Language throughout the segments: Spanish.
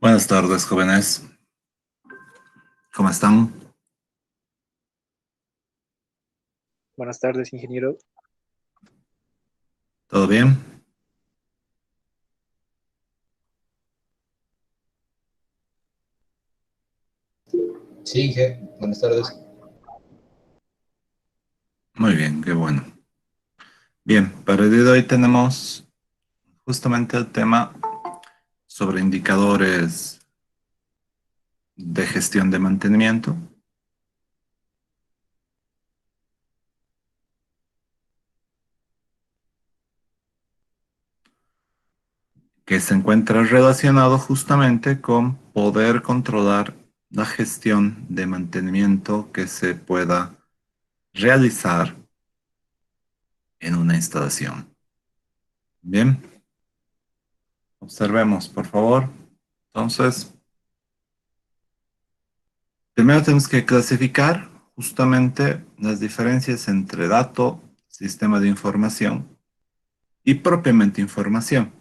Buenas tardes, jóvenes. ¿Cómo están? Buenas tardes, ingeniero. ¿Todo bien? Sí, Inge, buenas tardes. Muy bien, qué bueno. Bien, para el día de hoy tenemos justamente el tema sobre indicadores de gestión de mantenimiento, que se encuentra relacionado justamente con poder controlar la gestión de mantenimiento que se pueda realizar en una instalación. Bien, observemos, por favor. Entonces, primero tenemos que clasificar justamente las diferencias entre dato, sistema de información y propiamente información.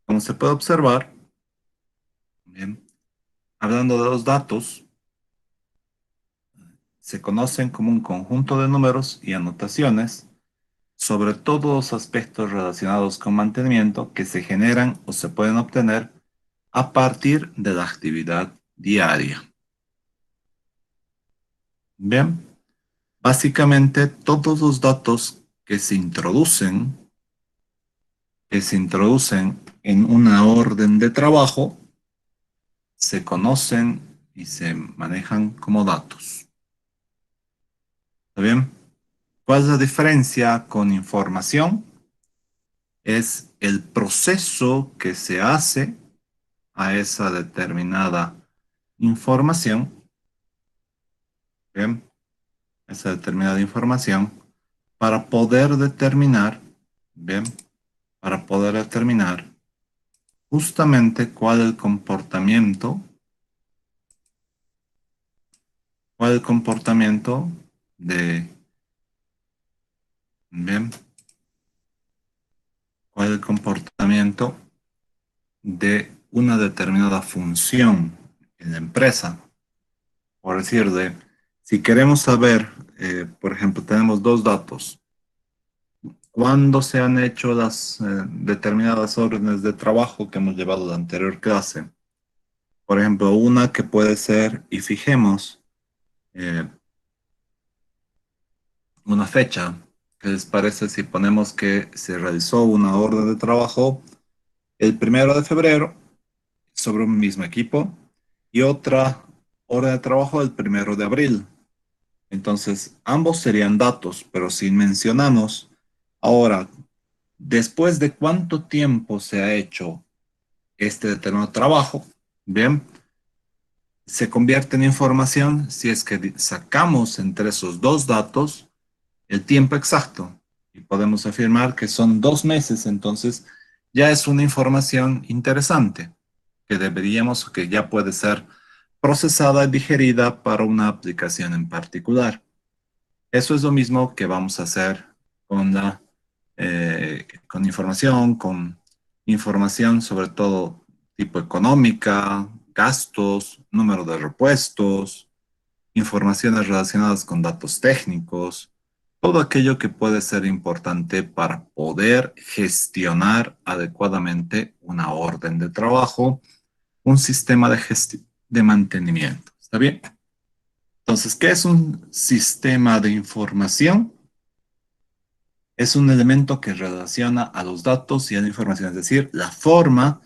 Como se puede observar, bien, hablando de los datos, se conocen como un conjunto de números y anotaciones sobre todos los aspectos relacionados con mantenimiento que se generan o se pueden obtener a partir de la actividad diaria. Bien, básicamente todos los datos que se introducen en una orden de trabajo se conocen y se manejan como datos. ¿Está bien? ¿Cuál es la diferencia con información? Es el proceso que se hace a esa determinada información, ¿bien? Esa determinada información para poder determinar, ¿bien? Para poder determinar justamente cuál es el comportamiento de, bien, cuál es el comportamiento de una determinada función en la empresa. Por decirle, si queremos saber, por ejemplo, tenemos dos datos. ¿Cuándo se han hecho las determinadas órdenes de trabajo que hemos llevado en la anterior clase? Por ejemplo, una que puede ser, y fijemos, eh, una fecha. ¿Qué les parece si ponemos que se realizó una orden de trabajo el 1 de febrero sobre un mismo equipo y otra orden de trabajo el 1 de abril? Entonces, ambos serían datos, pero si mencionamos ahora, después de cuánto tiempo se ha hecho este determinado trabajo, bien, se convierte en información si es que sacamos entre esos dos datos el tiempo exacto y podemos afirmar que son 2 meses, entonces ya es una información interesante que deberíamos o que ya puede ser procesada y digerida para una aplicación en particular. Eso es lo mismo que vamos a hacer con información sobre todo tipo económica, gastos, número de repuestos, informaciones relacionadas con datos técnicos, todo aquello que puede ser importante para poder gestionar adecuadamente una orden de trabajo, un sistema de gestión de mantenimiento. ¿Está bien? Entonces, ¿qué es un sistema de información? Es un elemento que relaciona a los datos y a la información, es decir, la forma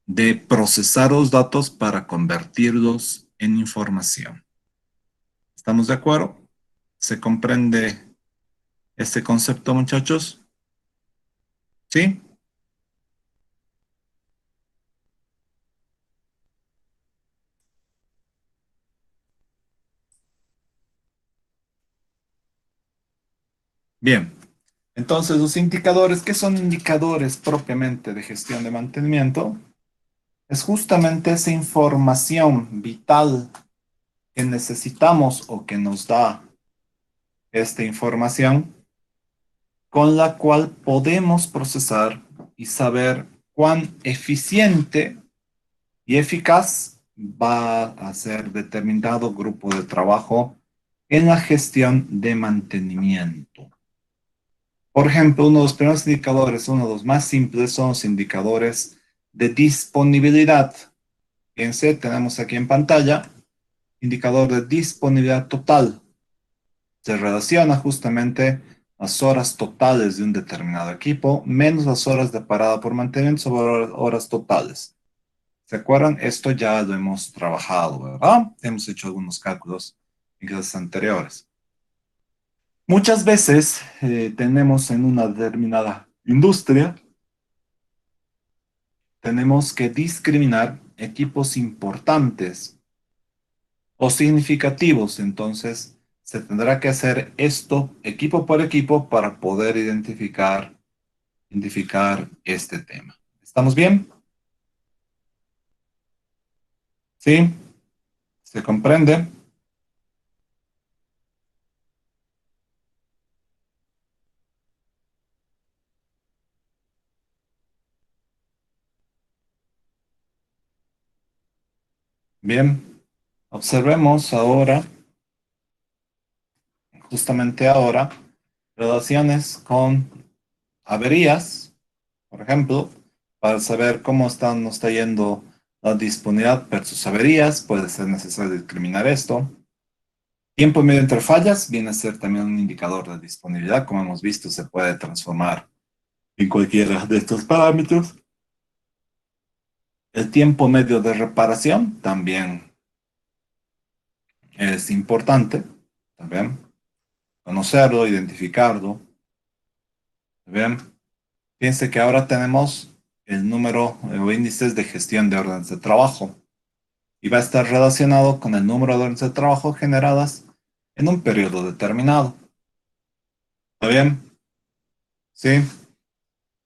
de procesar los datos para convertirlos en información. ¿Estamos de acuerdo? ¿Se comprende este concepto, muchachos? ¿Sí? Bien. Entonces, los indicadores, ¿qué son indicadores propiamente de gestión de mantenimiento? Es justamente esa información vital que necesitamos o que nos da esta información con la cual podemos procesar y saber cuán eficiente y eficaz va a ser determinado grupo de trabajo en la gestión de mantenimiento. Por ejemplo, uno de los primeros indicadores, uno de los más simples, son los indicadores de disponibilidad. Fíjense, tenemos aquí en pantalla, indicador de disponibilidad total. Se relaciona justamente las horas totales de un determinado equipo menos las horas de parada por mantenimiento sobre horas totales. ¿Se acuerdan? Esto ya lo hemos trabajado, ¿verdad? Hemos hecho algunos cálculos en clases anteriores. Muchas veces tenemos en una determinada industria, tenemos que discriminar equipos importantes o significativos. Entonces, se tendrá que hacer esto equipo por equipo para poder identificar este tema. ¿Estamos bien? ¿Sí? ¿Se comprende? Bien, observemos ahora, justamente ahora, relaciones con averías, por ejemplo, para saber cómo nos está yendo la disponibilidad versus averías, puede ser necesario discriminar esto. Tiempo medio entre fallas viene a ser también un indicador de disponibilidad, como hemos visto, se puede transformar en cualquiera de estos parámetros. El tiempo medio de reparación también es importante, también conocerlo, identificarlo. Bien, fíjense que ahora tenemos el número o índices de gestión de órdenes de trabajo y va a estar relacionado con el número de órdenes de trabajo generadas en un periodo determinado. ¿Está bien? Sí.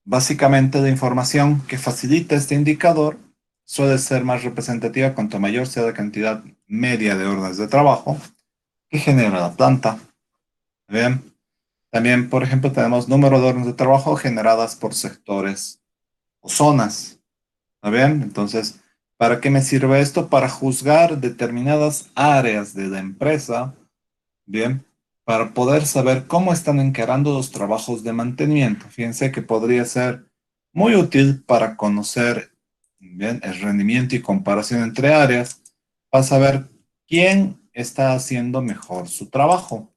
Básicamente, la información que facilita este indicador suele ser más representativa cuanto mayor sea la cantidad media de órdenes de trabajo que genera la planta. Bien. También, por ejemplo, tenemos número de órdenes de trabajo generadas por sectores o zonas. ¿Está bien? Entonces, ¿para qué me sirve esto? Para juzgar determinadas áreas de la empresa, bien, para poder saber cómo están encarando los trabajos de mantenimiento. Fíjense que podría ser muy útil para conocer, bien, el rendimiento y comparación entre áreas, para saber quién está haciendo mejor su trabajo.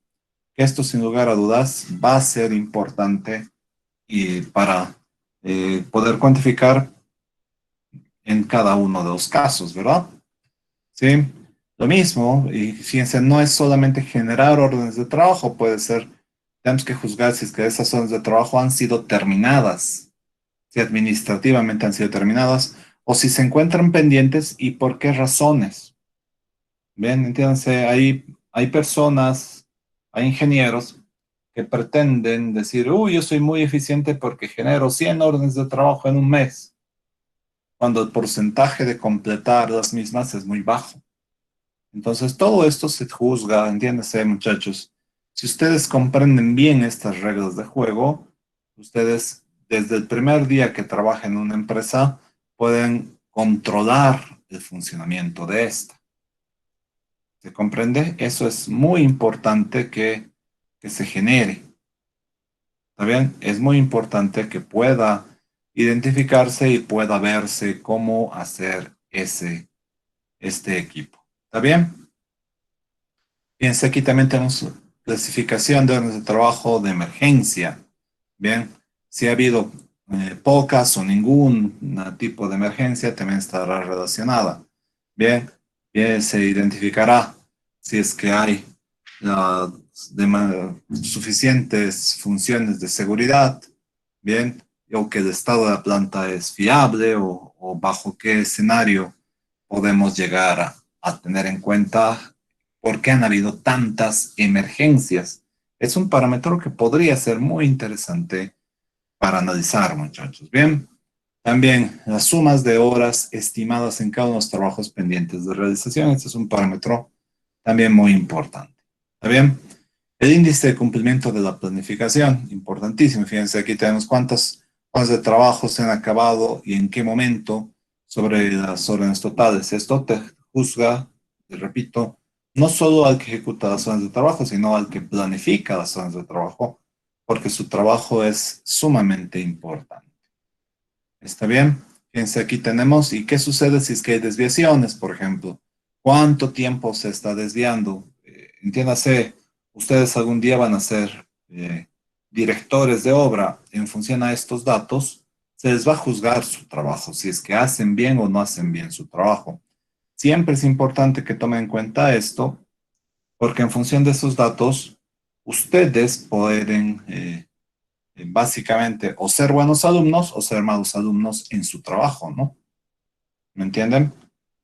Esto, sin lugar a dudas, va a ser importante y para poder cuantificar en cada uno de los casos, ¿verdad? Sí, lo mismo, y fíjense, no es solamente generar órdenes de trabajo, puede ser, tenemos que juzgar si es que esas órdenes de trabajo han sido terminadas, si administrativamente han sido terminadas, o si se encuentran pendientes y por qué razones. Bien, entiéndanse, hay personas, hay ingenieros que pretenden decir, uy, yo soy muy eficiente porque genero 100 órdenes de trabajo en un mes, cuando el porcentaje de completar las mismas es muy bajo. Entonces, todo esto se juzga, entiéndase, muchachos. Si ustedes comprenden bien estas reglas de juego, ustedes desde el primer día que trabajan en una empresa pueden controlar el funcionamiento de esta. ¿Se comprende? Eso es muy importante que se genere. ¿Está bien? Es muy importante que pueda identificarse y pueda verse cómo hacer este equipo. ¿Está bien? Fíjense, aquí también tenemos clasificación de órdenes de trabajo de emergencia. Bien, si ha habido pocas o ningún tipo de emergencia, también estará relacionada. Bien, bien, se identificará si es que hay suficientes funciones de seguridad, bien, o que el estado de la planta es fiable o bajo qué escenario podemos llegar a tener en cuenta por qué han habido tantas emergencias. Es un parámetro que podría ser muy interesante para analizar, muchachos. Bien, también las sumas de horas estimadas en cada uno de los trabajos pendientes de realización. Este es un parámetro también muy importante. ¿Está bien? El índice de cumplimiento de la planificación, importantísimo. Fíjense, aquí tenemos cuántas horas de trabajo se han acabado y en qué momento sobre las órdenes totales. Esto te juzga, te repito, no solo al que ejecuta las órdenes de trabajo, sino al que planifica las órdenes de trabajo, porque su trabajo es sumamente importante. ¿Está bien? Fíjense, aquí tenemos, ¿y qué sucede si es que hay desviaciones, por ejemplo? ¿Cuánto tiempo se está desviando? Entiéndase, ustedes algún día van a ser directores de obra. En función a estos datos, se les va a juzgar su trabajo, si es que hacen bien o no hacen bien su trabajo. Siempre es importante que tomen en cuenta esto, porque en función de esos datos, ustedes pueden básicamente o ser buenos alumnos o ser malos alumnos en su trabajo, ¿no? ¿Me entienden?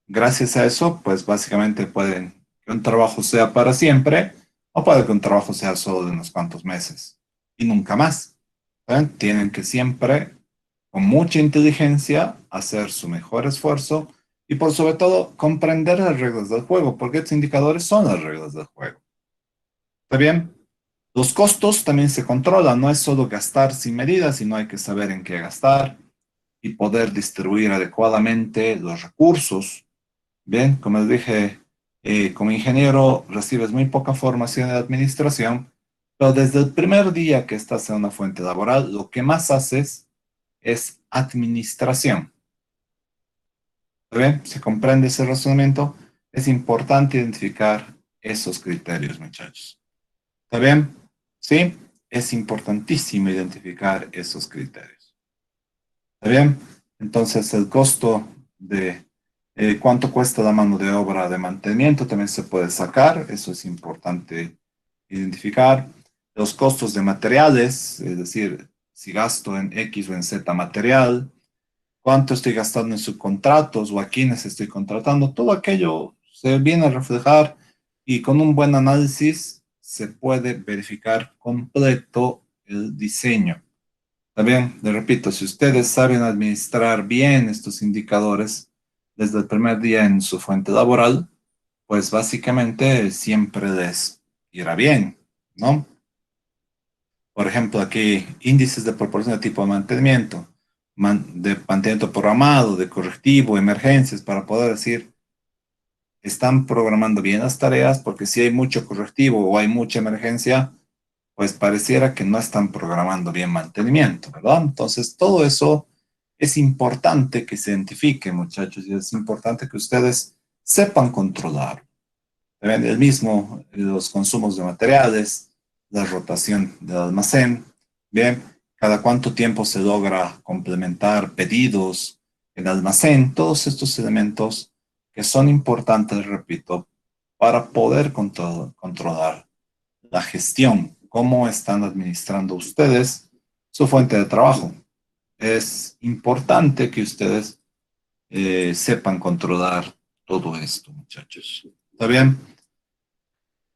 Gracias a eso, pues básicamente pueden que un trabajo sea para siempre o puede que un trabajo sea solo de unos cuantos meses y nunca más. ¿Ven? Tienen que siempre, con mucha inteligencia, hacer su mejor esfuerzo y por sobre todo comprender las reglas del juego, porque estos indicadores son las reglas del juego. ¿Está bien? Los costos también se controlan, no es solo gastar sin medida, sino hay que saber en qué gastar y poder distribuir adecuadamente los recursos. Bien, como les dije, como ingeniero recibes muy poca formación en administración, pero desde el primer día que estás en una fuente laboral, lo que más haces es administración. ¿Está bien? ¿Se comprende ese razonamiento? Es importante identificar esos criterios, muchachos. ¿Está bien? Sí, es importantísimo identificar esos criterios. ¿Está bien? Entonces, el costo de cuánto cuesta la mano de obra de mantenimiento también se puede sacar, eso es importante identificar. Los costos de materiales, es decir, si gasto en X o en Z material, cuánto estoy gastando en subcontratos o a quiénes estoy contratando, todo aquello se viene a reflejar y con un buen análisis se puede verificar completo el diseño. También, le repito, si ustedes saben administrar bien estos indicadores desde el primer día en su fuente laboral, pues básicamente siempre les irá bien, ¿no? Por ejemplo, aquí índices de proporción de tipo de mantenimiento, de mantenimiento programado, de correctivo, emergencias, para poder decir, están programando bien las tareas, porque si hay mucho correctivo o hay mucha emergencia, pues pareciera que no están programando bien mantenimiento, ¿verdad? Entonces, todo eso es importante que se identifique, muchachos, y es importante que ustedes sepan controlar. También el mismo, los consumos de materiales, la rotación del almacén, bien, cada cuánto tiempo se logra complementar pedidos en almacén, todos estos elementos que son importantes, repito, para poder controlar la gestión, cómo están administrando ustedes su fuente de trabajo. Es importante que ustedes sepan controlar todo esto, muchachos. ¿Está bien?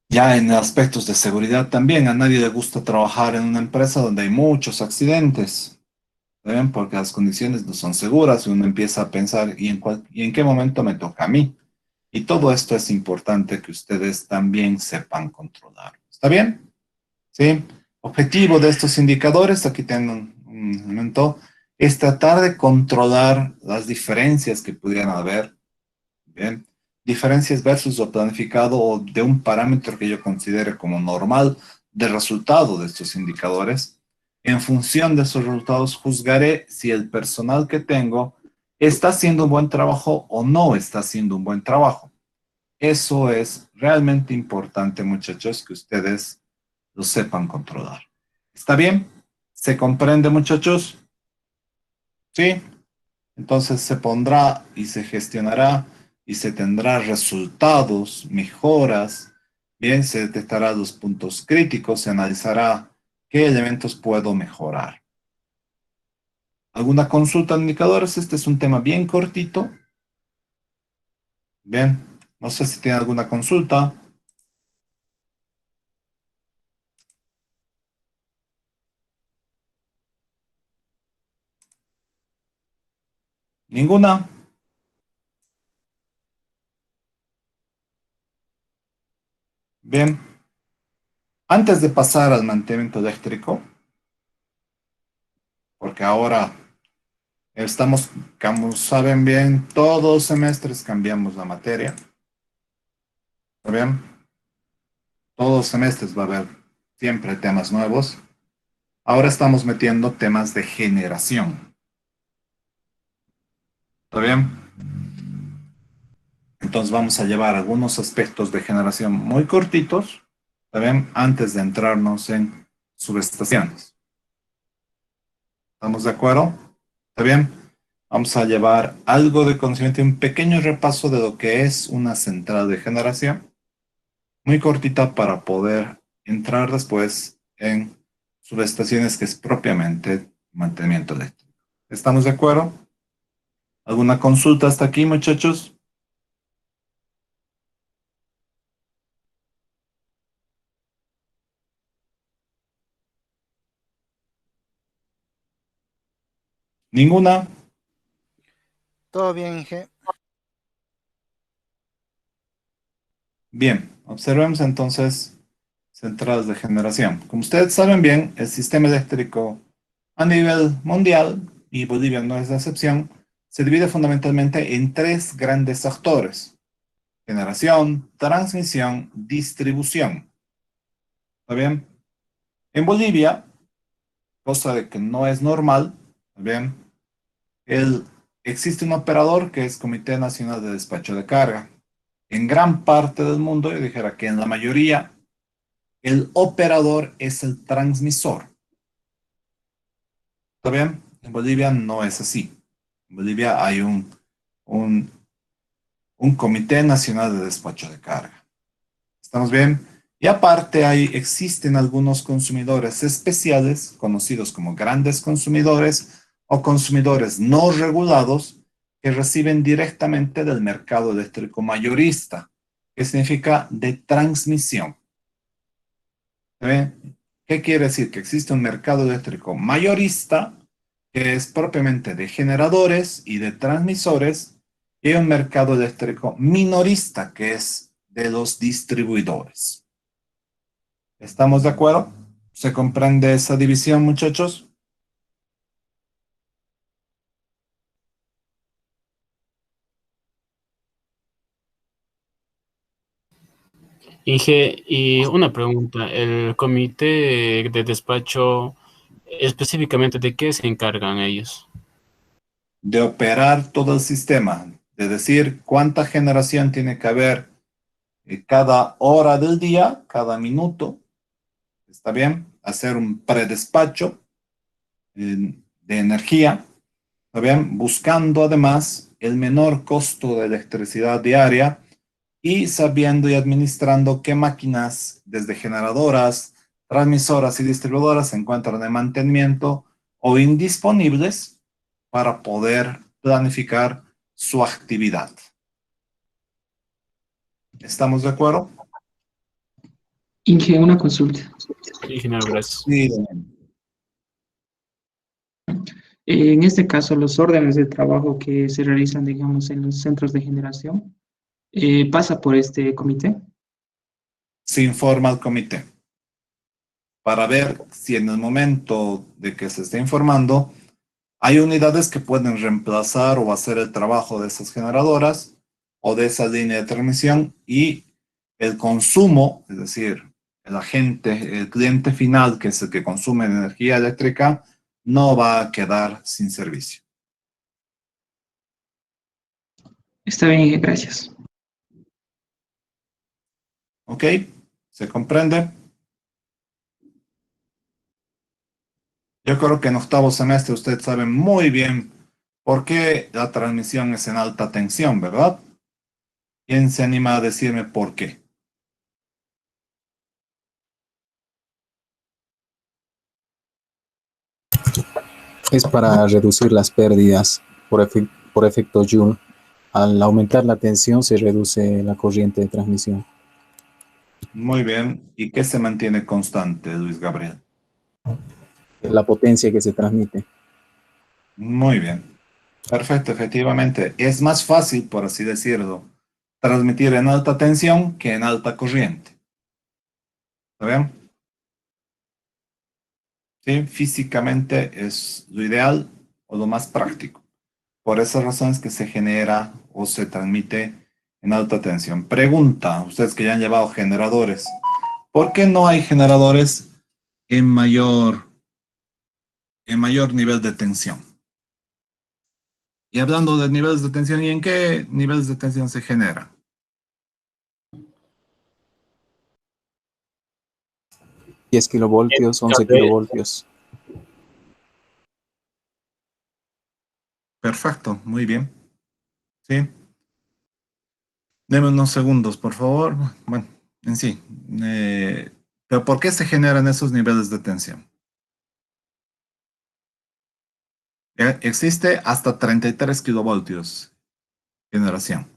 Ya en aspectos de seguridad también, a nadie le gusta trabajar en una empresa donde hay muchos accidentes, ¿está bien? Porque las condiciones no son seguras y uno empieza a pensar, ¿y en qué momento me toca a mí? Y todo esto es importante que ustedes también sepan controlar. ¿Está bien? ¿Sí? Objetivo de estos indicadores, aquí tengo un momento, es tratar de controlar las diferencias que pudieran haber, ¿bien? Diferencias versus lo planificado o de un parámetro que yo considere como normal de resultado de estos indicadores. En función de esos resultados, juzgaré si el personal que tengo está haciendo un buen trabajo o no está haciendo un buen trabajo. Eso es realmente importante, muchachos, que ustedes lo sepan controlar. ¿Está bien? ¿Se comprende, muchachos? Sí. Entonces se pondrá y se gestionará y se tendrá resultados, mejoras. Bien, se detectará los puntos críticos, se analizará qué elementos puedo mejorar. ¿Alguna consulta de indicadores? Este es un tema bien cortito. Bien, no sé si tiene alguna consulta. ¿Ninguna? Bien. Antes de pasar al mantenimiento eléctrico, porque ahora Estamos, como saben bien, todos los semestres cambiamos la materia. ¿Está bien? Todos los semestres va a haber siempre temas nuevos. Ahora estamos metiendo temas de generación. ¿Está bien? Entonces vamos a llevar algunos aspectos de generación muy cortitos, ¿está bien? Antes de entrarnos en subestaciones. ¿Estamos de acuerdo? ¿Está bien? Vamos a llevar algo de conocimiento, un pequeño repaso de lo que es una central de generación, muy cortita para poder entrar después en subestaciones que es propiamente mantenimiento eléctrico. ¿Estamos de acuerdo? ¿Alguna consulta hasta aquí, muchachos? ¿Ninguna? Todo bien, Inge. Bien, observemos entonces centrales de generación. Como ustedes saben bien, el sistema eléctrico a nivel mundial, y Bolivia no es la excepción, se divide fundamentalmente en tres grandes sectores: generación, transmisión, distribución. ¿Está bien? En Bolivia, cosa de que no es normal, ¿está bien? Existe un operador que es Comité Nacional de Despacho de Carga. En gran parte del mundo, yo dijera que en la mayoría, el operador es el transmisor. ¿Está bien? En Bolivia no es así. En Bolivia hay un, un Comité Nacional de Despacho de Carga. ¿Estamos bien? Y aparte existen algunos consumidores especiales, conocidos como grandes consumidores o consumidores no regulados, que reciben directamente del mercado eléctrico mayorista, que significa de transmisión. ¿Está bien? ¿Qué quiere decir? Que existe un mercado eléctrico mayorista, que es propiamente de generadores y de transmisores, y un mercado eléctrico minorista, que es de los distribuidores. ¿Estamos de acuerdo? ¿Se comprende esa división, muchachos? Inge, y una pregunta, ¿el comité de despacho específicamente de qué se encargan ellos? De operar todo el sistema, de decir cuánta generación tiene que haber cada hora del día, cada minuto, ¿está bien? Hacer un predespacho de energía, ¿está bien? Buscando además el menor costo de electricidad diaria y sabiendo y administrando qué máquinas, desde generadoras, transmisoras y distribuidoras, se encuentran en mantenimiento o indisponibles para poder planificar su actividad. ¿Estamos de acuerdo? Inge, una consulta. Sí, ingeniero, gracias. Sí. En este caso, los órdenes de trabajo que se realizan, digamos, en los centros de generación, pasa por este comité. Se informa al comité para ver si en el momento de que se esté informando hay unidades que pueden reemplazar o hacer el trabajo de esas generadoras o de esa línea de transmisión, y el consumo, es decir, el cliente final, que es el que consume energía eléctrica, no va a quedar sin servicio. Está bien, Inge, gracias. ¿Ok? ¿Se comprende? Yo creo que en octavo semestre usted sabe muy bien por qué la transmisión es en alta tensión, ¿verdad? ¿Quién se anima a decirme por qué? Es para reducir las pérdidas por efecto Joule. Al aumentar la tensión se reduce la corriente de transmisión. Muy bien. ¿Y qué se mantiene constante, Luis Gabriel? La potencia que se transmite. Muy bien. Perfecto, efectivamente. Es más fácil, por así decirlo, transmitir en alta tensión que en alta corriente. ¿Está bien? Sí, físicamente es lo ideal o lo más práctico. Por esas razones que se genera o se transmite en alta tensión. Pregunta, ustedes que ya han llevado generadores, ¿por qué no hay generadores en mayor nivel de tensión? Y hablando de niveles de tensión, ¿y en qué niveles de tensión se genera? 10 kilovoltios, 11 kilovoltios. Perfecto, muy bien. Sí. Deme unos segundos, por favor. Bueno, en sí. Pero ¿por qué se generan esos niveles de tensión? Existe hasta 33 kilovoltios generación.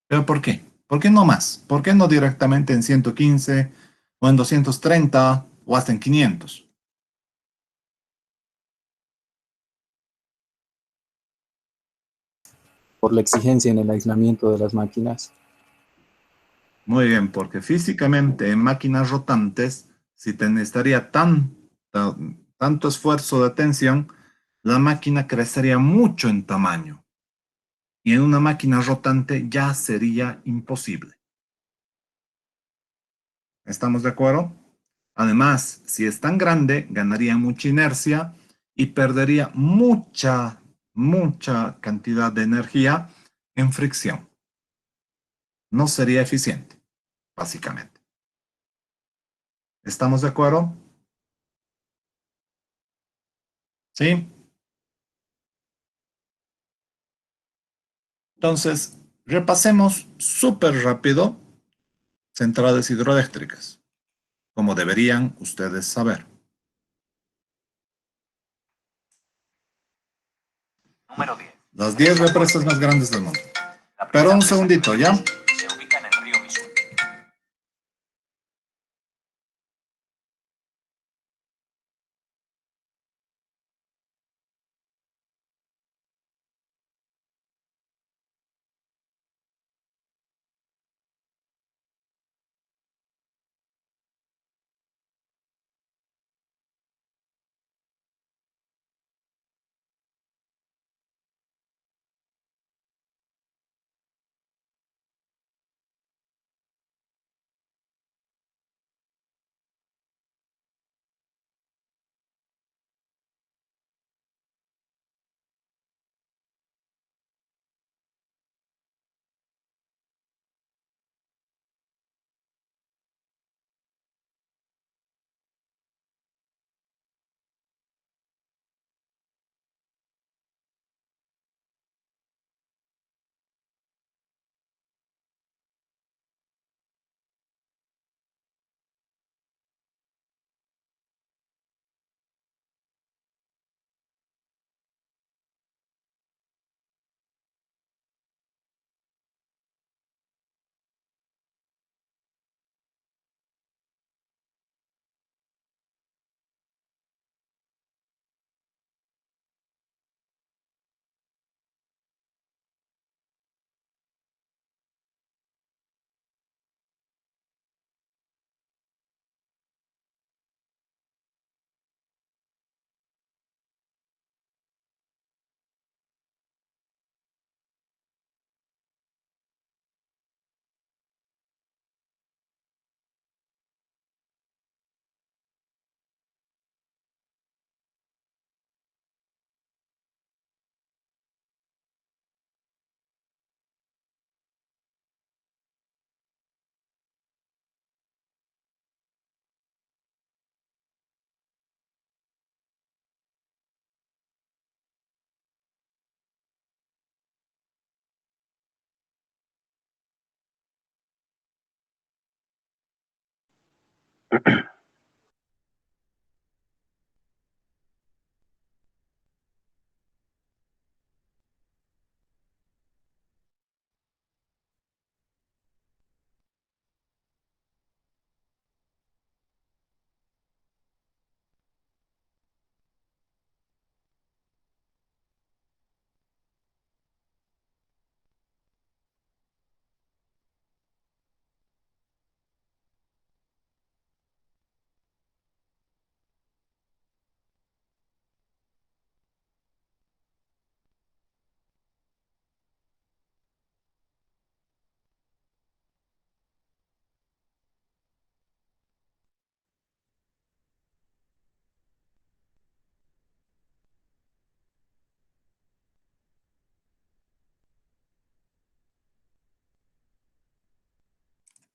¿Pero por qué? ¿Por qué no más? ¿Por qué no directamente en 115 o en 230 o hasta en 500? Por la exigencia en el aislamiento de las máquinas. Muy bien, porque físicamente en máquinas rotantes, si te necesitaría tanto esfuerzo de tensión, la máquina crecería mucho en tamaño. Y en una máquina rotante ya sería imposible. ¿Estamos de acuerdo? Además, si es tan grande, ganaría mucha inercia y perdería mucha cantidad de energía en fricción. No sería eficiente, básicamente. ¿Estamos de acuerdo? ¿Sí? Entonces, repasemos súper rápido centrales hidroeléctricas, como deberían ustedes saber. Número 10. Las 10 represas más grandes del mundo. Pero un segundito, ¿ya? Se ubican en el río Missouri.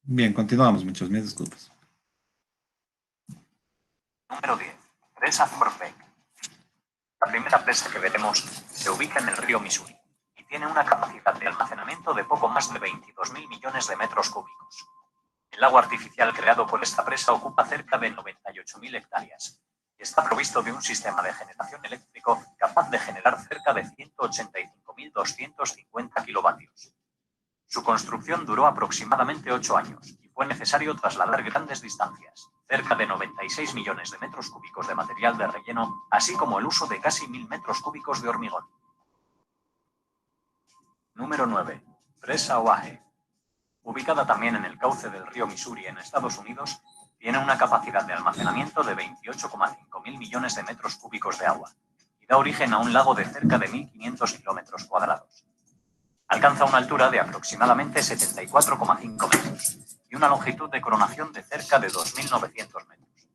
Bien, continuamos, muchas mil disculpas. Número 10. Presa Forbeck. La primera presa que veremos se ubica en el río Missouri y tiene una capacidad de almacenamiento de poco más de 22.000 millones de metros cúbicos. El lago artificial creado por esta presa ocupa cerca de 98.000 hectáreas y está provisto de un sistema de generación eléctrico capaz de generar cerca de 185.250 kilovatios. Su construcción duró aproximadamente 8 años y fue necesario trasladar grandes distancias, cerca de 96 millones de metros cúbicos de material de relleno, así como el uso de casi 1.000 metros cúbicos de hormigón. Número 9. Presa Oahe. Ubicada también en el cauce del río Missouri en Estados Unidos, tiene una capacidad de almacenamiento de 28,5 mil millones de metros cúbicos de agua y da origen a un lago de cerca de 1.500 kilómetros cuadrados. Alcanza una altura de aproximadamente 74,5 metros y una longitud de coronación de cerca de 2.900 metros.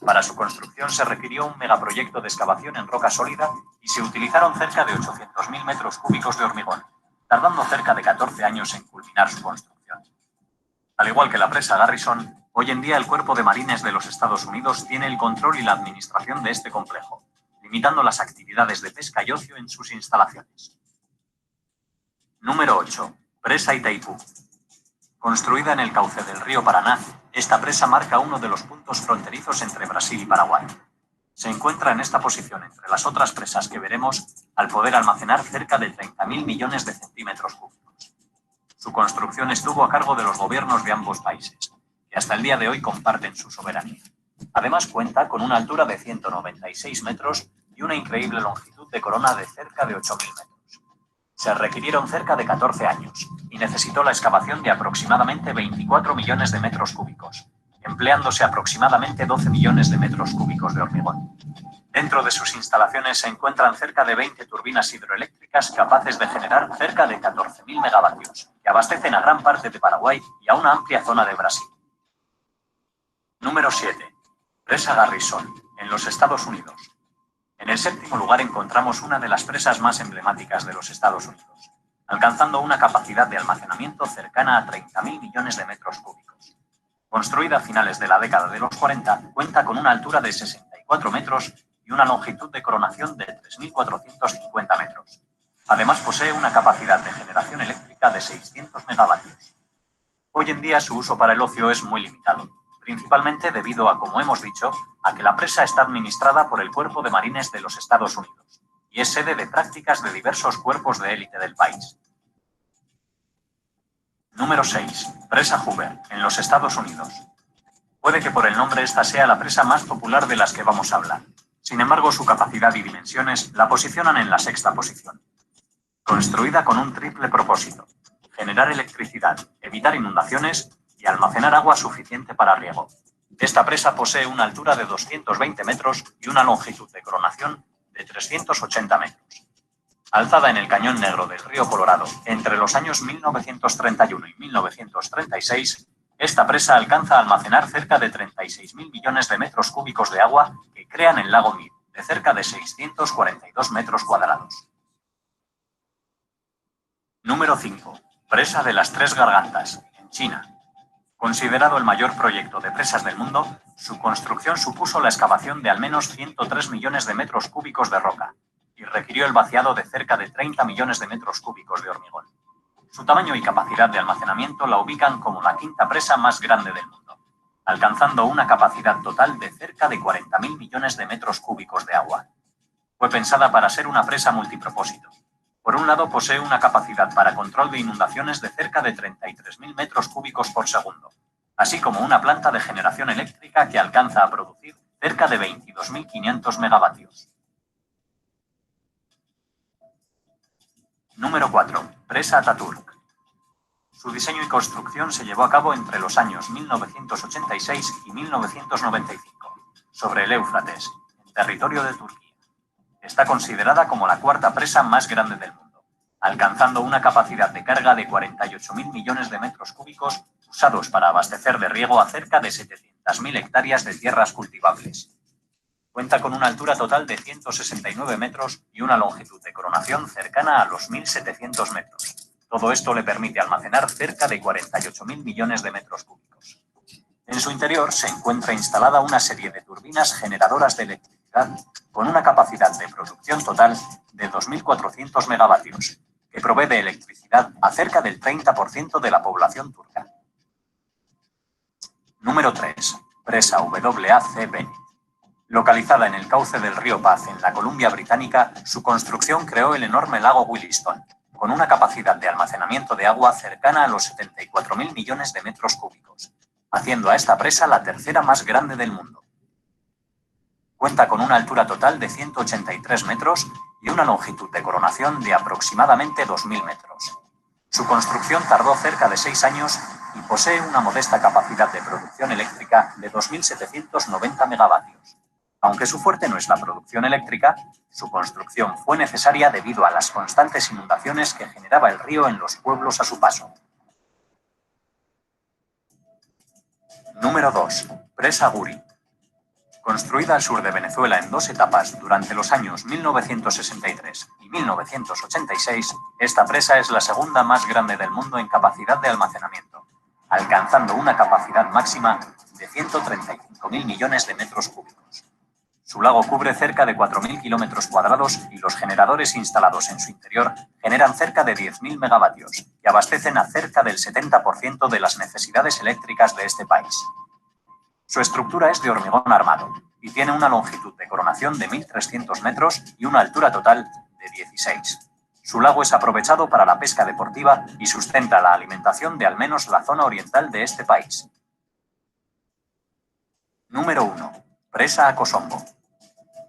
Para su construcción se requirió un megaproyecto de excavación en roca sólida y se utilizaron cerca de 800.000 metros cúbicos de hormigón, tardando cerca de 14 años en culminar su construcción. Al igual que la presa Garrison, hoy en día el Cuerpo de Marines de los Estados Unidos tiene el control y la administración de este complejo, limitando las actividades de pesca y ocio en sus instalaciones. Número 8. Presa Itaipú. Construida en el cauce del río Paraná, esta presa marca uno de los puntos fronterizos entre Brasil y Paraguay. Se encuentra en esta posición entre las otras presas que veremos al poder almacenar cerca de 30.000 millones de centímetros cúbicos. Su construcción estuvo a cargo de los gobiernos de ambos países, que hasta el día de hoy comparten su soberanía. Además cuenta con una altura de 196 metros y una increíble longitud de corona de cerca de 8.000 metros. Se requirieron cerca de 14 años y necesitó la excavación de aproximadamente 24 millones de metros cúbicos, empleándose aproximadamente 12 millones de metros cúbicos de hormigón. Dentro de sus instalaciones se encuentran cerca de 20 turbinas hidroeléctricas capaces de generar cerca de 14.000 megavatios, que abastecen a gran parte de Paraguay y a una amplia zona de Brasil. Número 7. Presa Garrison, en los Estados Unidos. En el séptimo lugar encontramos una de las presas más emblemáticas de los Estados Unidos, alcanzando una capacidad de almacenamiento cercana a 30.000 millones de metros cúbicos. Construida a finales de la década de los 40, cuenta con una altura de 64 metros y una longitud de coronación de 3.450 metros. Además posee una capacidad de generación eléctrica de 600 megavatios. Hoy en día su uso para el ocio es muy limitado, principalmente debido a, como hemos dicho, a que la presa está administrada por el Cuerpo de Marines de los Estados Unidos y es sede de prácticas de diversos cuerpos de élite del país. Número 6. Presa Hoover, en los Estados Unidos. Puede que por el nombre esta sea la presa más popular de las que vamos a hablar. Sin embargo, su capacidad y dimensiones la posicionan en la sexta posición. Construida con un triple propósito: generar electricidad, evitar inundaciones y almacenar agua suficiente para riego. Esta presa posee una altura de 220 metros y una longitud de coronación de 380 metros. Alzada en el Cañón Negro del río Colorado entre los años 1931 y 1936, esta presa alcanza a almacenar cerca de 36.000 millones de metros cúbicos de agua que crean el lago Mead, de cerca de 642 metros cuadrados. Número 5. Presa de las Tres Gargantas, en China. Considerado el mayor proyecto de presas del mundo, su construcción supuso la excavación de al menos 103 millones de metros cúbicos de roca y requirió el vaciado de cerca de 30 millones de metros cúbicos de hormigón. Su tamaño y capacidad de almacenamiento la ubican como la quinta presa más grande del mundo, alcanzando una capacidad total de cerca de 40.000 millones de metros cúbicos de agua. Fue pensada para ser una presa multipropósito. Por un lado, posee una capacidad para control de inundaciones de cerca de 33.000 metros cúbicos por segundo, así como una planta de generación eléctrica que alcanza a producir cerca de 22.500 megavatios. Número 4. Presa Ataturk. Su diseño y construcción se llevó a cabo entre los años 1986 y 1995, sobre el Éufrates, en territorio de Turquía. Está considerada como la cuarta presa más grande del mundo, alcanzando una capacidad de carga de 48.000 millones de metros cúbicos usados para abastecer de riego a cerca de 700.000 hectáreas de tierras cultivables. Cuenta con una altura total de 169 metros y una longitud de coronación cercana a los 1.700 metros. Todo esto le permite almacenar cerca de 48.000 millones de metros cúbicos. En su interior se encuentra instalada una serie de turbinas generadoras de electricidad con una capacidad de producción total de 2.400 megavatios, que provee de electricidad a cerca del 30% de la población turca. Número 3. Presa WACB. Localizada en el cauce del río Paz, en la Columbia Británica, su construcción creó el enorme lago Williston, con una capacidad de almacenamiento de agua cercana a los 74.000 millones de metros cúbicos, haciendo a esta presa la tercera más grande del mundo. Cuenta con una altura total de 183 metros y una longitud de coronación de aproximadamente 2.000 metros. Su construcción tardó cerca de 6 años y posee una modesta capacidad de producción eléctrica de 2.790 megavatios. Aunque su fuerte no es la producción eléctrica, su construcción fue necesaria debido a las constantes inundaciones que generaba el río en los pueblos a su paso. Número 2. Presa Guri. Construida al sur de Venezuela en 2 etapas durante los años 1963 y 1986, esta presa es la segunda más grande del mundo en capacidad de almacenamiento, alcanzando una capacidad máxima de 135.000 millones de metros cúbicos. Su lago cubre cerca de 4.000 kilómetros cuadrados y los generadores instalados en su interior generan cerca de 10.000 megavatios y abastecen a cerca del 70% de las necesidades eléctricas de este país. Su estructura es de hormigón armado y tiene una longitud de coronación de 1.300 metros y una altura total de 16. Su lago es aprovechado para la pesca deportiva y sustenta la alimentación de al menos la zona oriental de este país. Número 1. Presa Akosombo.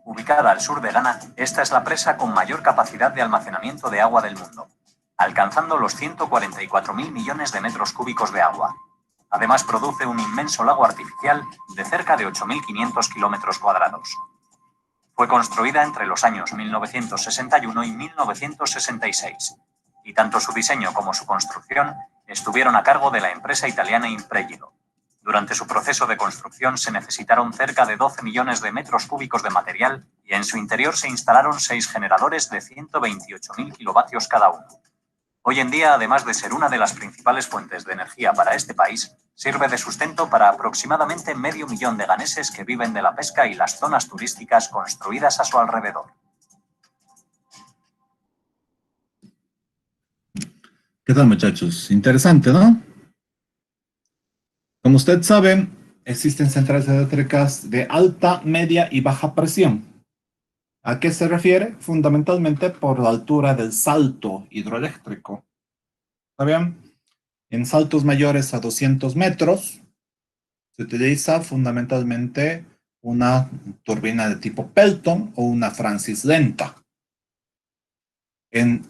Ubicada al sur de Ghana, esta es la presa con mayor capacidad de almacenamiento de agua del mundo, alcanzando los 144.000 millones de metros cúbicos de agua. Además, produce un inmenso lago artificial de cerca de 8.500 kilómetros cuadrados. Fue construida entre los años 1961 y 1966, y tanto su diseño como su construcción estuvieron a cargo de la empresa italiana Impregilo. Durante su proceso de construcción se necesitaron cerca de 12 millones de metros cúbicos de material y en su interior se instalaron 6 generadores de 128.000 kilovatios cada uno. Hoy en día, además de ser una de las principales fuentes de energía para este país, sirve de sustento para aproximadamente 500.000 de ghaneses que viven de la pesca y las zonas turísticas construidas a su alrededor. ¿Qué tal, muchachos? Interesante, ¿no? Como usted sabe, existen centrales eléctricas de alta, media y baja presión. ¿A qué se refiere? Fundamentalmente por la altura del salto hidroeléctrico. ¿Está bien? En saltos mayores a 200 metros se utiliza fundamentalmente una turbina de tipo Pelton o una Francis lenta. En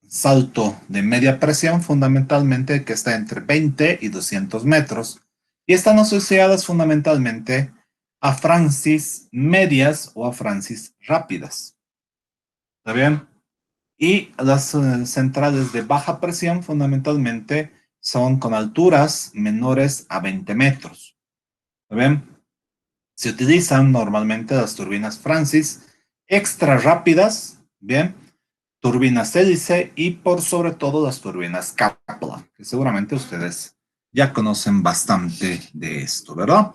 salto de media presión, fundamentalmente que está entre 20 y 200 metros, y están asociadas fundamentalmente a Francis medias o a Francis rápidas. ¿Está bien? Y las centrales de baja presión fundamentalmente son con alturas menores a 20 metros. ¿Está bien? Se utilizan normalmente las turbinas Francis extra rápidas, ¿bien? Turbinas hélice y por sobre todo las turbinas Kaplan, que seguramente ustedes ya conocen bastante de esto, ¿verdad?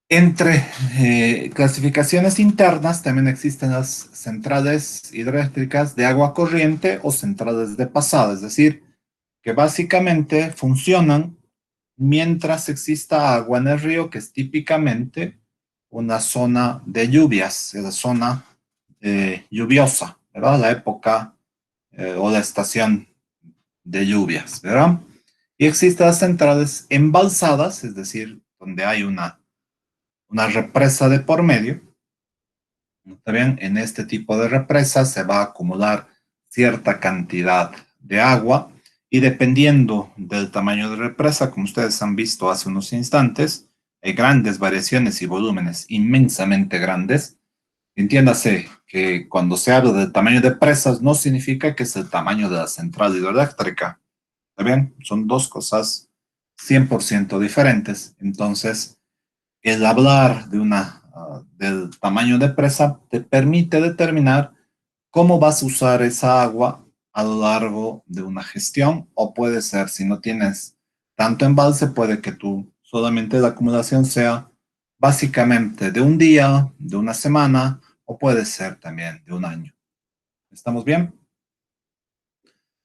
Entre clasificaciones internas también existen las centrales hidroeléctricas de agua corriente o centrales de pasada, es decir, que básicamente funcionan mientras exista agua en el río, que es típicamente una zona de lluvias, es la zona lluviosa, ¿verdad? La época o la estación de lluvias, ¿verdad? Y existen las centrales embalsadas, es decir, donde hay una represa de por medio. ¿Está bien? En este tipo de represas se va a acumular cierta cantidad de agua y dependiendo del tamaño de represa, como ustedes han visto hace unos instantes, hay grandes variaciones y volúmenes inmensamente grandes. Entiéndase que cuando se habla del tamaño de presas no significa que es el tamaño de la central hidroeléctrica. ¿Está bien? Son dos cosas 100% diferentes. Entonces, el hablar del tamaño de presa te permite determinar cómo vas a usar esa agua a lo largo de una gestión, o puede ser, si no tienes tanto embalse, puede que tú solamente la acumulación sea básicamente de un día, de una semana, o puede ser también de un año. ¿Estamos bien?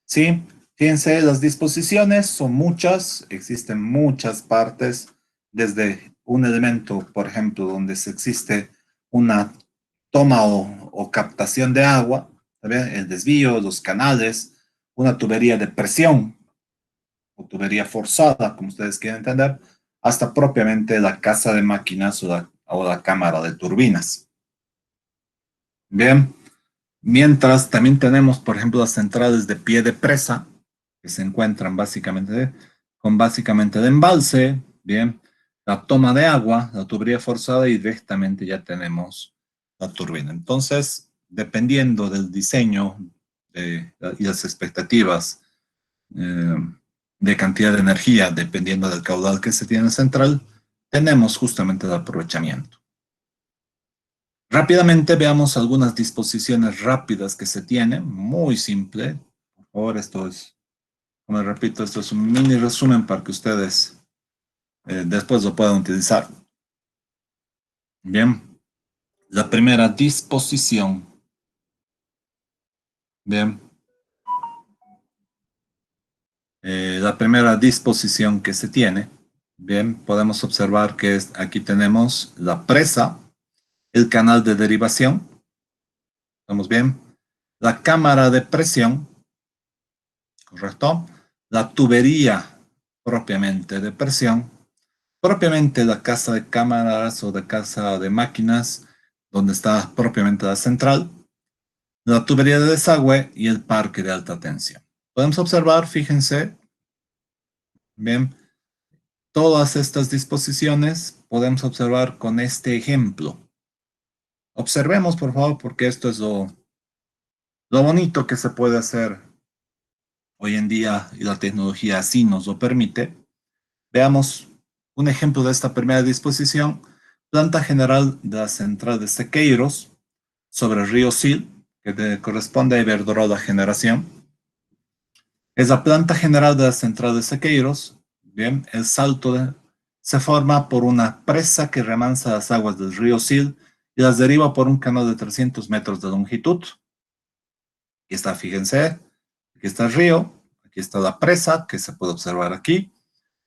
Sí, fíjense, las disposiciones son muchas, existen muchas partes, desde un elemento, por ejemplo, donde se existe una toma o captación de agua, ¿saben? El desvío, los canales, una tubería de presión o tubería forzada, como ustedes quieren entender, hasta propiamente la casa de máquinas o la cámara de turbinas. Bien, mientras también tenemos, por ejemplo, las centrales de pie de presa, que se encuentran básicamente de embalse, bien, la toma de agua, la tubería forzada y directamente ya tenemos la turbina. Entonces, dependiendo del diseño y las expectativas de cantidad de energía, dependiendo del caudal que se tiene en la central, tenemos justamente el aprovechamiento. Rápidamente veamos algunas disposiciones rápidas que se tienen, muy simple. Por favor, esto es, como repito, esto es un mini resumen para que ustedes después lo puedan utilizar. Bien, la primera disposición. Bien. La primera disposición que se tiene, bien, podemos observar que aquí tenemos la presa, el canal de derivación, ¿estamos bien? La cámara de presión, ¿correcto? La tubería propiamente de presión, propiamente la casa de cámaras o de casa de máquinas, donde está propiamente la central, la tubería de desagüe y el parque de alta tensión. Podemos observar, fíjense, bien, todas estas disposiciones podemos observar con este ejemplo. Observemos, por favor, porque esto es lo bonito que se puede hacer hoy en día y la tecnología así nos lo permite. Veamos un ejemplo de esta primera disposición. Planta general de la central de Sequeiros sobre el río Sil, que corresponde a Iberdrola Generación. Es la planta general de la central de Sequeiros. Bien, el salto se forma por una presa que remansa las aguas del río Sil y las deriva por un canal de 300 metros de longitud. Aquí está, fíjense, aquí está el río, aquí está la presa que se puede observar aquí.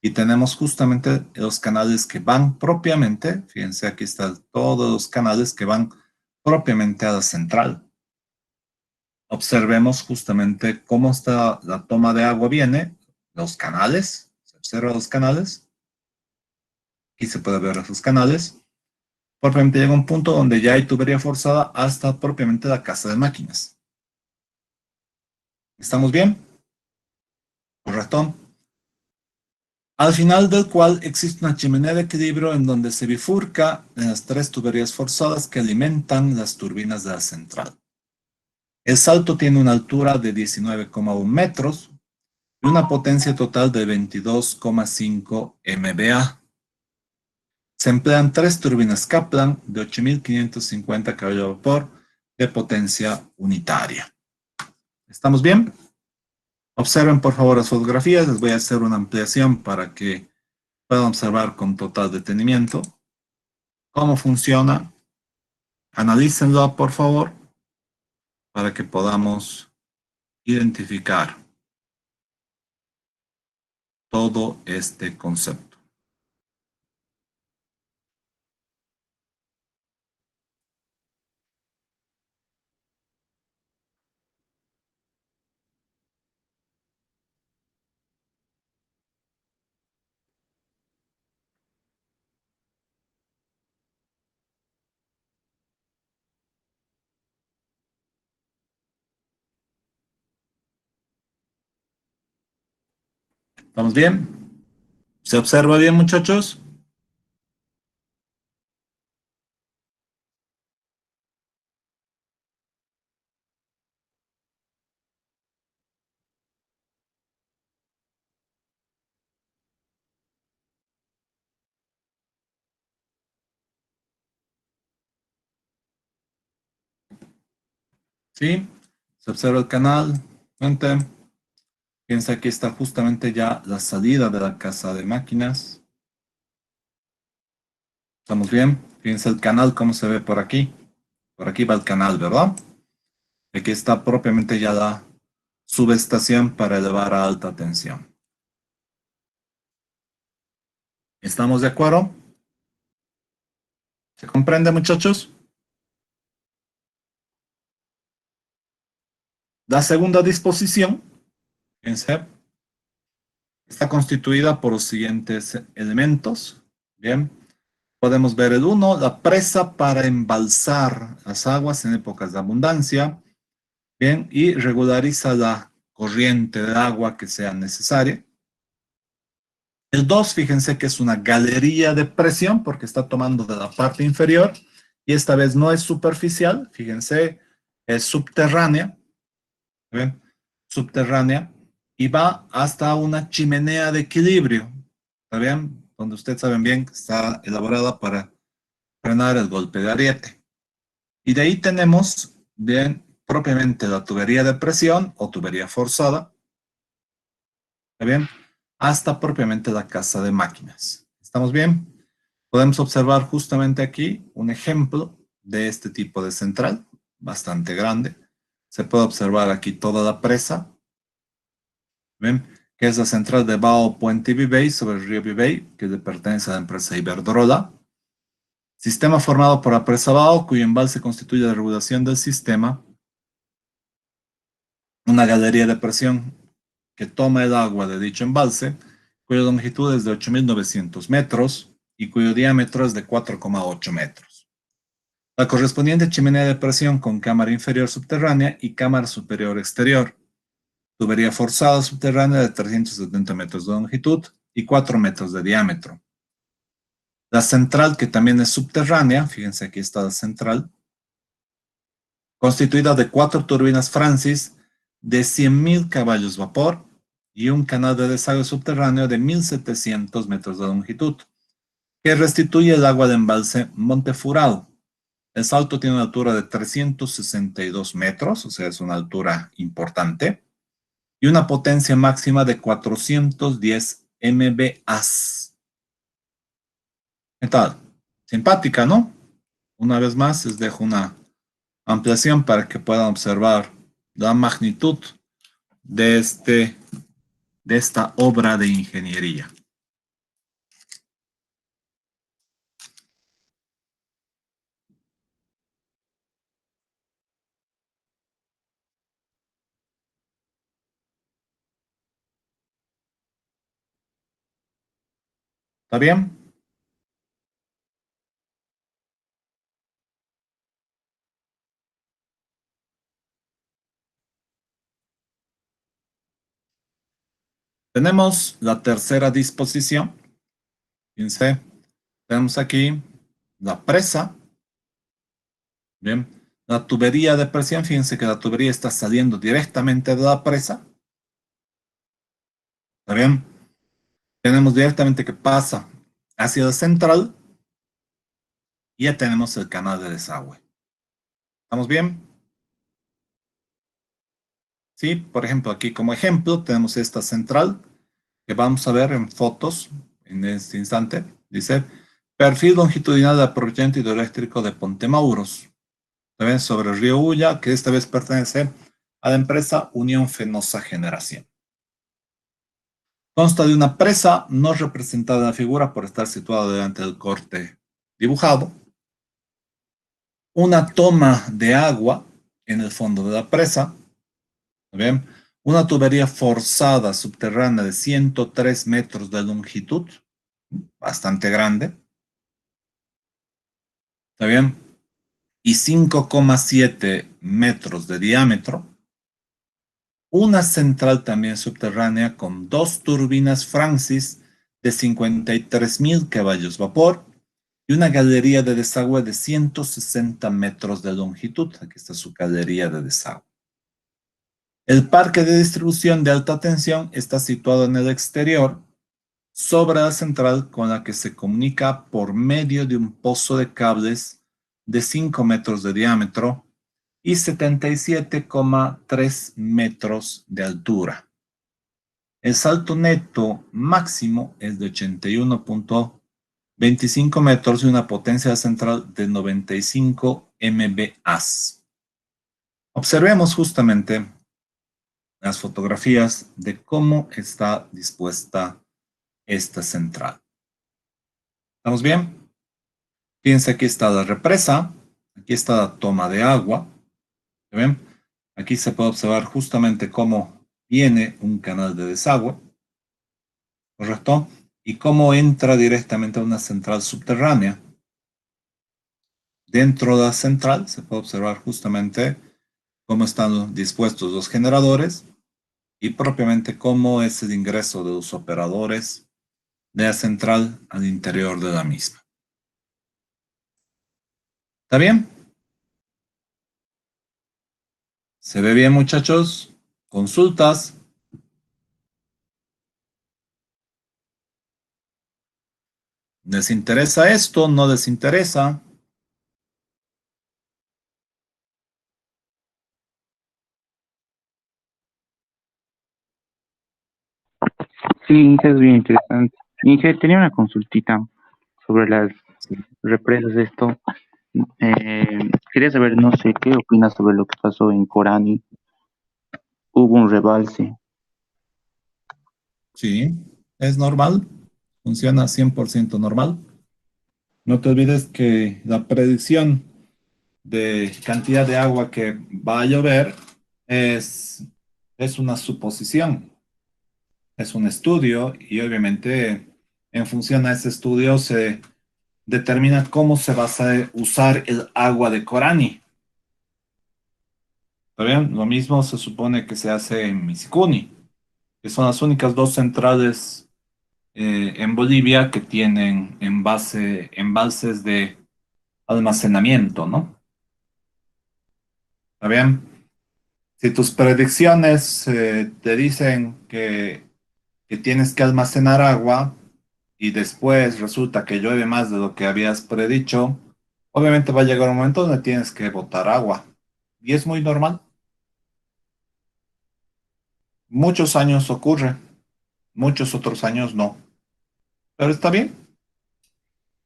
Y tenemos justamente los canales que van propiamente, fíjense, aquí están todos los canales que van propiamente a la central. Observemos justamente cómo está la toma de agua viene, los canales, se observa los canales. Aquí se puede ver los canales. Propiamente llega un punto donde ya hay tubería forzada hasta propiamente la casa de máquinas. ¿Estamos bien? Correcto. Al final del cual existe una chimenea de equilibrio en donde se bifurca en las tres tuberías forzadas que alimentan las turbinas de la central. El salto tiene una altura de 19,1 metros y una potencia total de 22,5 MVA. Se emplean tres turbinas Kaplan de 8.550 caballos de vapor de potencia unitaria. ¿Estamos bien? Observen por favor las fotografías, les voy a hacer una ampliación para que puedan observar con total detenimiento cómo funciona. Analícenlo por favor para que podamos identificar todo este concepto. ¿Estamos bien? ¿Se observa bien, muchachos? ¿Sí? ¿Se observa el canal? Gente, fíjense, aquí está justamente ya la salida de la casa de máquinas. ¿Estamos bien? Fíjense el canal, cómo se ve por aquí. Por aquí va el canal, ¿verdad? Aquí está propiamente ya la subestación para elevar a alta tensión. ¿Estamos de acuerdo? ¿Se comprende, muchachos? La segunda disposición, fíjense, está constituida por los siguientes elementos. Bien, podemos ver el 1, la presa para embalsar las aguas en épocas de abundancia. Bien, y regulariza la corriente de agua que sea necesaria. El 2, fíjense que es una galería de presión porque está tomando de la parte inferior y esta vez no es superficial, fíjense, es subterránea. ¿Ven? Subterránea y va hasta una chimenea de equilibrio, ¿está bien? Donde ustedes saben bien que está elaborada para frenar el golpe de ariete. Y de ahí tenemos bien propiamente la tubería de presión o tubería forzada, ¿está bien? Hasta propiamente la casa de máquinas. ¿Estamos bien? Podemos observar justamente aquí un ejemplo de este tipo de central, bastante grande. Se puede observar aquí toda la presa, ¿ven? Que es la central de Bao Puente Vivey sobre el río Vivey, que le pertenece a la empresa Iberdrola. Sistema formado por la presa Bao, cuyo embalse constituye la regulación del sistema. Una galería de presión que toma el agua de dicho embalse, cuya longitud es de 8.900 metros y cuyo diámetro es de 4,8 metros. La correspondiente chimenea de presión con cámara inferior subterránea y cámara superior exterior. Tubería forzada subterránea de 370 metros de longitud y 4 metros de diámetro. La central, que también es subterránea, fíjense aquí está la central, constituida de 4 turbinas Francis de 100.000 caballos vapor y un canal de desagüe subterráneo de 1.700 metros de longitud, que restituye el agua de embalse Montefurado. El salto tiene una altura de 362 metros, o sea, es una altura importante, y una potencia máxima de 410 MVAs. ¿Qué tal? Simpática, ¿no? Una vez más, les dejo una ampliación para que puedan observar la magnitud de esta obra de ingeniería. ¿Está bien? Tenemos la tercera disposición. Fíjense, tenemos aquí la presa. Bien, la tubería de presión, fíjense que la tubería está saliendo directamente de la presa. ¿Está bien? Tenemos directamente que pasa hacia la central y ya tenemos el canal de desagüe. ¿Estamos bien? Sí, por ejemplo, aquí como ejemplo tenemos esta central que vamos a ver en fotos en este instante. Dice, perfil longitudinal de aprovechamiento hidroeléctrico de Pontemauros. ¿Está sobre el río Ulla, que esta vez pertenece a la empresa Unión Fenosa Generación. Consta de una presa no representada en la figura por estar situada delante del corte dibujado. Una toma de agua en el fondo de la presa. ¿Bien? Una tubería forzada subterránea de 103 metros de longitud, bastante grande. ¿Está bien? Y 5,7 metros de diámetro. Una central también subterránea con 2 turbinas Francis de 53.000 caballos vapor y una galería de desagüe de 160 metros de longitud. Aquí está su galería de desagüe. El parque de distribución de alta tensión está situado en el exterior, sobre la central con la que se comunica por medio de un pozo de cables de 5 metros de diámetro y 77,3 metros de altura. El salto neto máximo es de 81,25 metros y una potencia central de 95 MVA. Observemos justamente las fotografías de cómo está dispuesta esta central. ¿Estamos bien? Fíjense, aquí está la represa, aquí está la toma de agua. ¿Ven? Aquí se puede observar justamente cómo viene un canal de desagüe, ¿correcto? Y cómo entra directamente a una central subterránea. Dentro de la central se puede observar justamente cómo están dispuestos los generadores y propiamente cómo es el ingreso de los operadores de la central al interior de la misma. ¿Está bien? ¿Se ve bien, muchachos? ¿Consultas? ¿Les interesa esto? ¿No les interesa? Sí, Inge, es bien interesante. Inge, tenía una consultita sobre las represas de esto. Quería saber, no sé, ¿qué opinas sobre lo que pasó en Corani? Hubo un rebalse. Sí, es normal. Funciona 100% normal. No te olvides que la predicción de cantidad de agua que va a llover es una suposición, es un estudio y obviamente en función a ese estudio se determina cómo se va a usar el agua de Corani. ¿Está bien? Lo mismo se supone que se hace en Misicuni, que son las únicas dos centrales en Bolivia que tienen embalses de almacenamiento, ¿no? ¿Está bien? Si tus predicciones te dicen que tienes que almacenar agua y después resulta que llueve más de lo que habías predicho, obviamente va a llegar un momento donde tienes que botar agua. Y es muy normal. Muchos años ocurre, muchos otros años no. Pero está bien.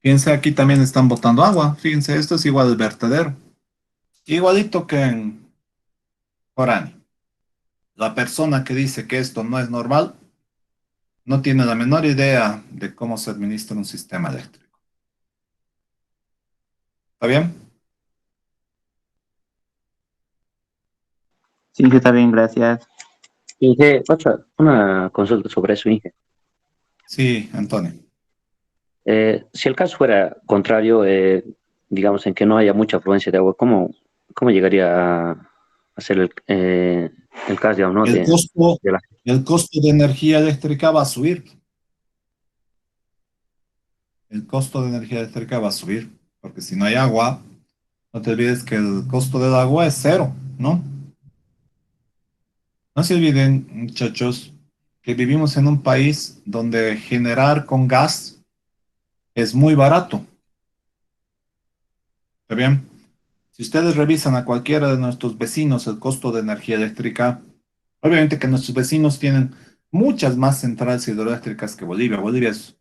Fíjense, aquí también están botando agua. Fíjense, esto es igual al vertedero. Igualito que en Corani. La persona que dice que esto no es normal no tiene la menor idea de cómo se administra un sistema eléctrico. ¿Está bien? Sí, Inge, está bien, gracias. Inge, una consulta sobre eso, Inge. Sí, Antonio. Si el caso fuera contrario, digamos en que no haya mucha afluencia de agua, ¿cómo llegaría a ser el caso, digamos, ¿no? El costo, de la... el costo de energía eléctrica va a subir. El costo de energía eléctrica va a subir, porque si no hay agua, no te olvides que el costo del agua es cero, ¿no? No se olviden, muchachos, que vivimos en un país donde generar con gas es muy barato. ¿Está bien? Si ustedes revisan a cualquiera de nuestros vecinos el costo de energía eléctrica, obviamente que nuestros vecinos tienen muchas más centrales hidroeléctricas que Bolivia. Bolivia es,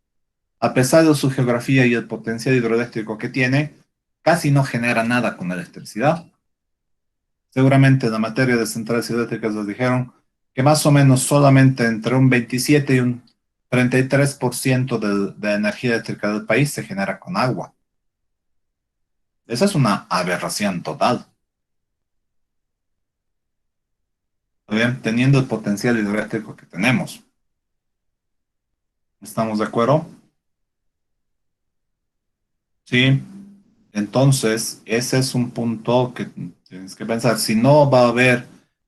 a pesar de su geografía y el potencial hidroeléctrico que tiene, casi no genera nada con electricidad. Seguramente en la materia de centrales eléctricas les dijeron que más o menos solamente entre un 27 y un 33% de energía eléctrica del país se genera con agua. Esa es una aberración total. Bien, teniendo el potencial hidroeléctrico que tenemos. ¿Estamos de acuerdo? Sí. Entonces, ese es un punto que tienes que pensar. Si no va a haber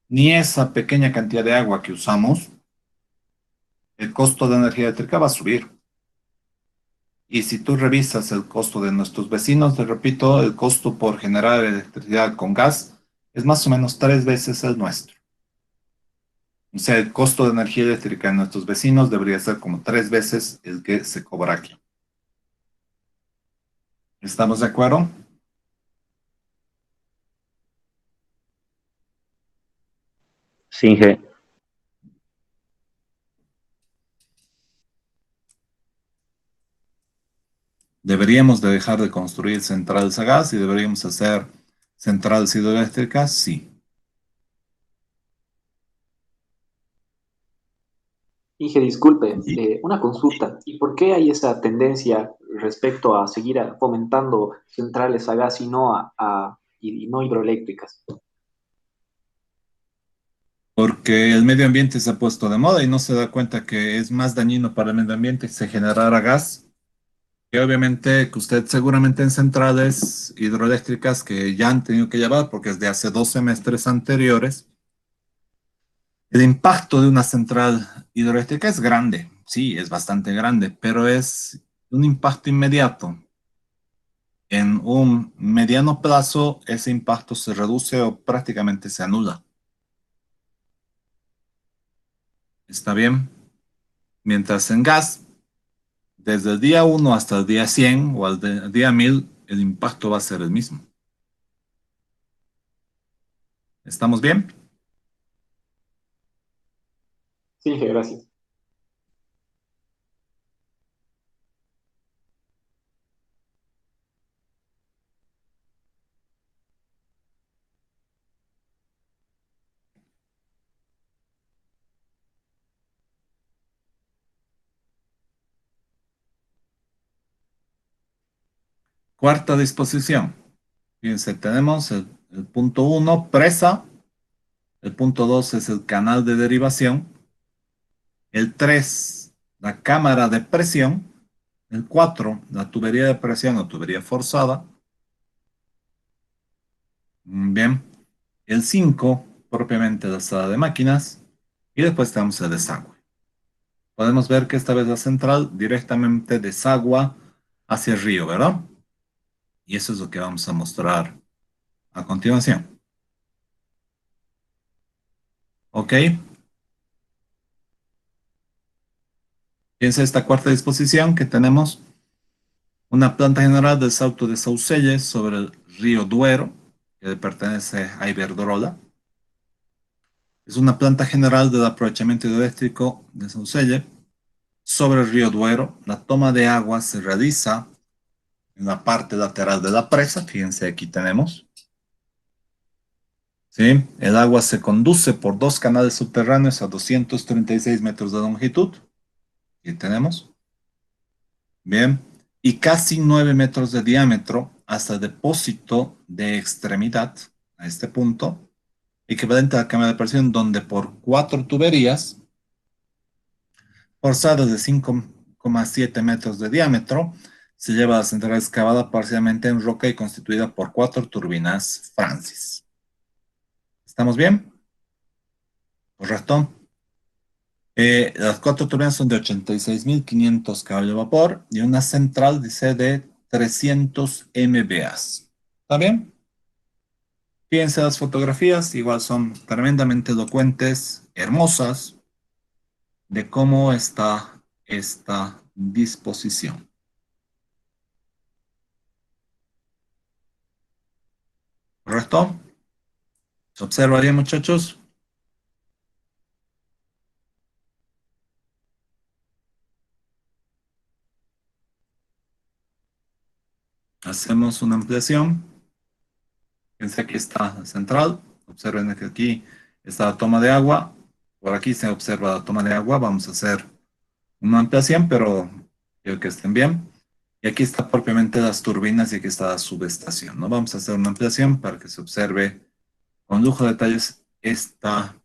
ni esa pequeña cantidad de agua que usamos, el costo de energía eléctrica va a subir. Y si tú revisas el costo de nuestros vecinos, te repito, el costo por generar electricidad con gas es más o menos 3 veces el nuestro. O sea, el costo de energía eléctrica de nuestros vecinos debería ser como 3 veces el que se cobra aquí. ¿Estamos de acuerdo? Sí, Inge. ¿Deberíamos de dejar de construir centrales a gas y deberíamos hacer centrales hidroeléctricas? Sí. Inge, disculpe, Y una consulta. ¿Y por qué hay esa tendencia respecto a seguir fomentando centrales a gas y no y no hidroeléctricas? porque el medio ambiente se ha puesto de moda y no se da cuenta que es más dañino para el medio ambiente si se generara gas. Y obviamente que usted seguramente en centrales hidroeléctricas que ya han tenido que llevar, porque es de hace 2 semestres anteriores, el impacto de una central hidroeléctrica es grande, sí, es bastante grande, pero es un impacto inmediato. En un mediano plazo, ese impacto se reduce o prácticamente se anula. ¿Está bien? Mientras en gas, desde el día 1 hasta el día 100 o al día 1000, el impacto va a ser el mismo. ¿Estamos bien? Sí, Inge, gracias. Cuarta disposición. Fíjense, tenemos el punto 1, presa. El punto 2 es el canal de derivación. El 3, la cámara de presión. El 4, la tubería de presión o tubería forzada. Bien. El 5, propiamente la sala de máquinas. Y después tenemos el desagüe. Podemos ver que esta vez la central directamente desagua hacia el río, ¿verdad? Y eso es lo que vamos a mostrar a continuación. ¿Ok? Fíjense esta cuarta disposición que tenemos una planta general del Salto de Saucelles sobre el río Duero, que le pertenece a Iberdrola. Es una planta general del aprovechamiento hidroeléctrico de Saucelles sobre el río Duero. La toma de agua se realiza en la parte lateral de la presa. Fíjense, aquí tenemos. ¿Sí? El agua se conduce por 2 canales subterráneos a 236 metros de longitud. Aquí tenemos. Bien. Y casi 9 metros de diámetro hasta el depósito de extremidad, a este punto, equivalente a la cámara de presión, donde por 4 tuberías forzadas de 5,7 metros de diámetro, se lleva la central excavada parcialmente en roca y constituida por 4 turbinas Francis. ¿Estamos bien? Correcto. Las 4 turbinas son de 86.500 caballos de vapor y una central dice de 300 MVA. ¿Está bien? Fíjense las fotografías, igual son tremendamente elocuentes, hermosas, de cómo está esta disposición. ¿Correcto? ¿Se observa bien, muchachos? Hacemos una ampliación. Fíjense, aquí está la central. Observen que aquí está la toma de agua. Por aquí se observa la toma de agua. Vamos a hacer una ampliación, pero quiero que estén bien. Y aquí está propiamente las turbinas y aquí está la subestación, ¿no? Vamos a hacer una ampliación para que se observe con lujo de detalles esta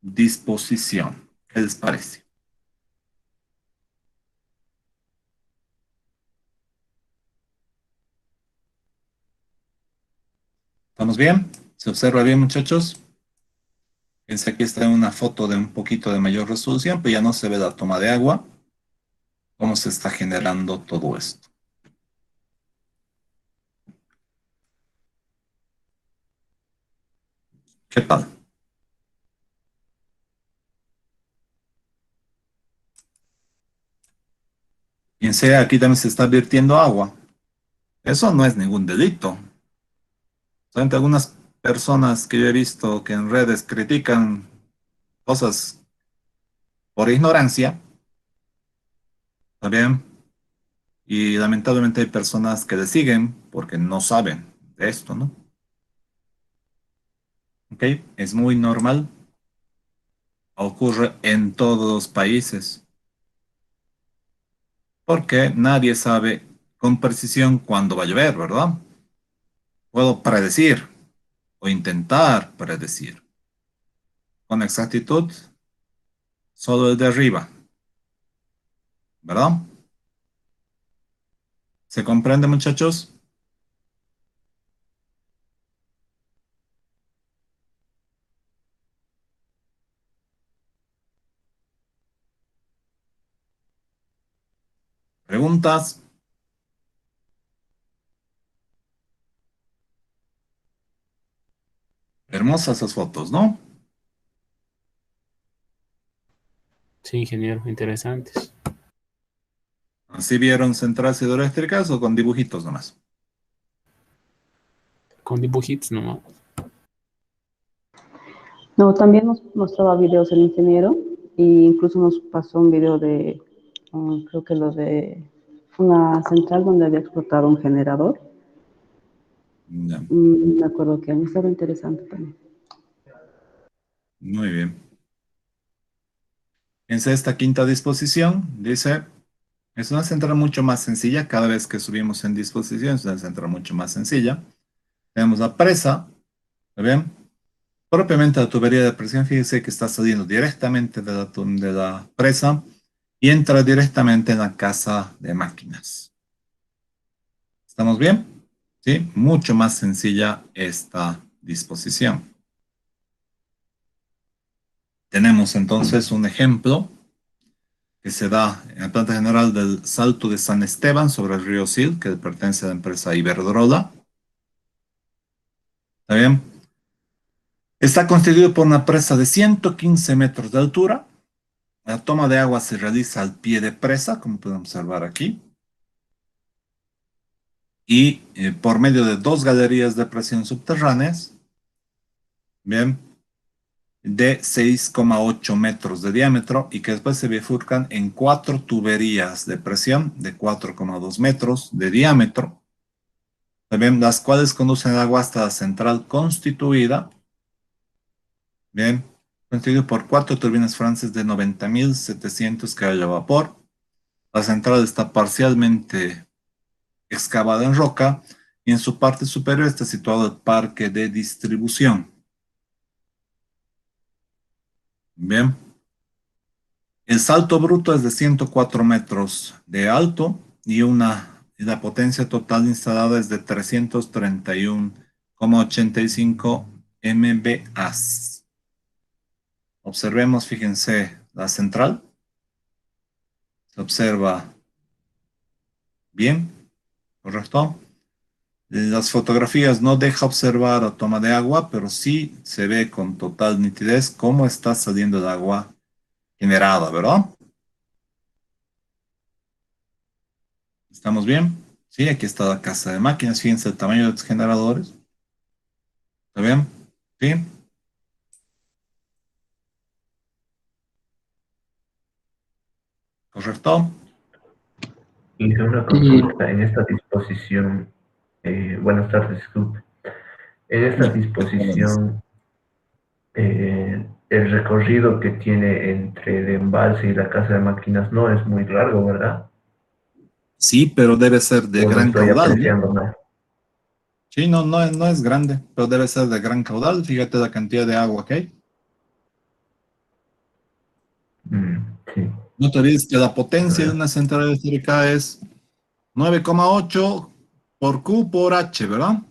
disposición. ¿Qué les parece? ¿Estamos bien? ¿Se observa bien, muchachos? Fíjense, aquí está una foto de un poquito de mayor resolución, pero ya no se ve la toma de agua. ¿Cómo se está generando todo esto? ¿Qué tal? Fíjense, aquí también se está vertiendo agua. Eso no es ningún delito. Solamente algunas personas que yo he visto que en redes critican cosas por ignorancia, ¿está bien? Y lamentablemente hay personas que le siguen porque no saben de esto, ¿no? ¿Ok? Es muy normal, ocurre en todos los países, porque nadie sabe con precisión cuándo va a llover, ¿verdad? Puedo predecir o intentar predecir con exactitud solo el de arriba, ¿verdad? ¿Se comprende, muchachos? ¿Preguntas? Hermosas esas fotos, ¿no? Sí, ingeniero, interesantes. ¿Así vieron centrales hidroeléctricas o con dibujitos nomás? Con dibujitos nomás. No, también nos mostraba videos el ingeniero e incluso nos pasó un video de, creo que lo de una central donde había explotado un generador. Ya. Me acuerdo que estaba interesante también. Muy bien. En esta quinta disposición dice, es una central mucho más sencilla, cada vez que subimos en disposición es una central mucho más sencilla. Tenemos la presa, ¿está bien? Propiamente la tubería de presión, fíjese que está saliendo directamente de la presa y entra directamente en la casa de máquinas. ¿Estamos bien? Sí, mucho más sencilla esta disposición. Tenemos entonces un ejemplo que se da en la planta general del Salto de San Esteban sobre el río Sil, que pertenece a la empresa Iberdrola. ¿Está bien? Está constituido por una presa de 115 metros de altura. La toma de agua se realiza al pie de presa, como pueden observar aquí. Y por medio de dos galerías de presión subterráneas, bien, de 6,8 metros de diámetro y que después se bifurcan en 4 tuberías de presión de 4,2 metros de diámetro, también las cuales conducen el agua hasta la central constituida, bien, constituido por 4 turbinas francesas de 90.700 caballos de vapor. La central está parcialmente excavada en roca y en su parte superior está situado el parque de distribución. Bien. El salto bruto es de 104 metros de alto y la potencia total instalada es de 331,85 MVA. Observemos, fíjense, la central. Se observa bien, ¿correcto? Las fotografías no deja observar la toma de agua, pero sí se ve con total nitidez cómo está saliendo el agua generada, ¿verdad? ¿Estamos bien? Sí, aquí está la casa de máquinas. Fíjense el tamaño de los generadores. ¿Está bien? Sí. ¿Correcto? Y una consulta en esta disposición. Buenas tardes, disculpe. En esta disposición, el recorrido que tiene entre el embalse y la casa de máquinas no es muy largo, ¿verdad? Sí, pero debe ser de ¿O lo gran estoy caudal, apreciando ¿no? mal? Sí, no es grande, pero debe ser de gran caudal. Fíjate la cantidad de agua que hay. Sí. No te olvides que la potencia de una central eléctrica es 9,8 por Q por H, ¿verdad?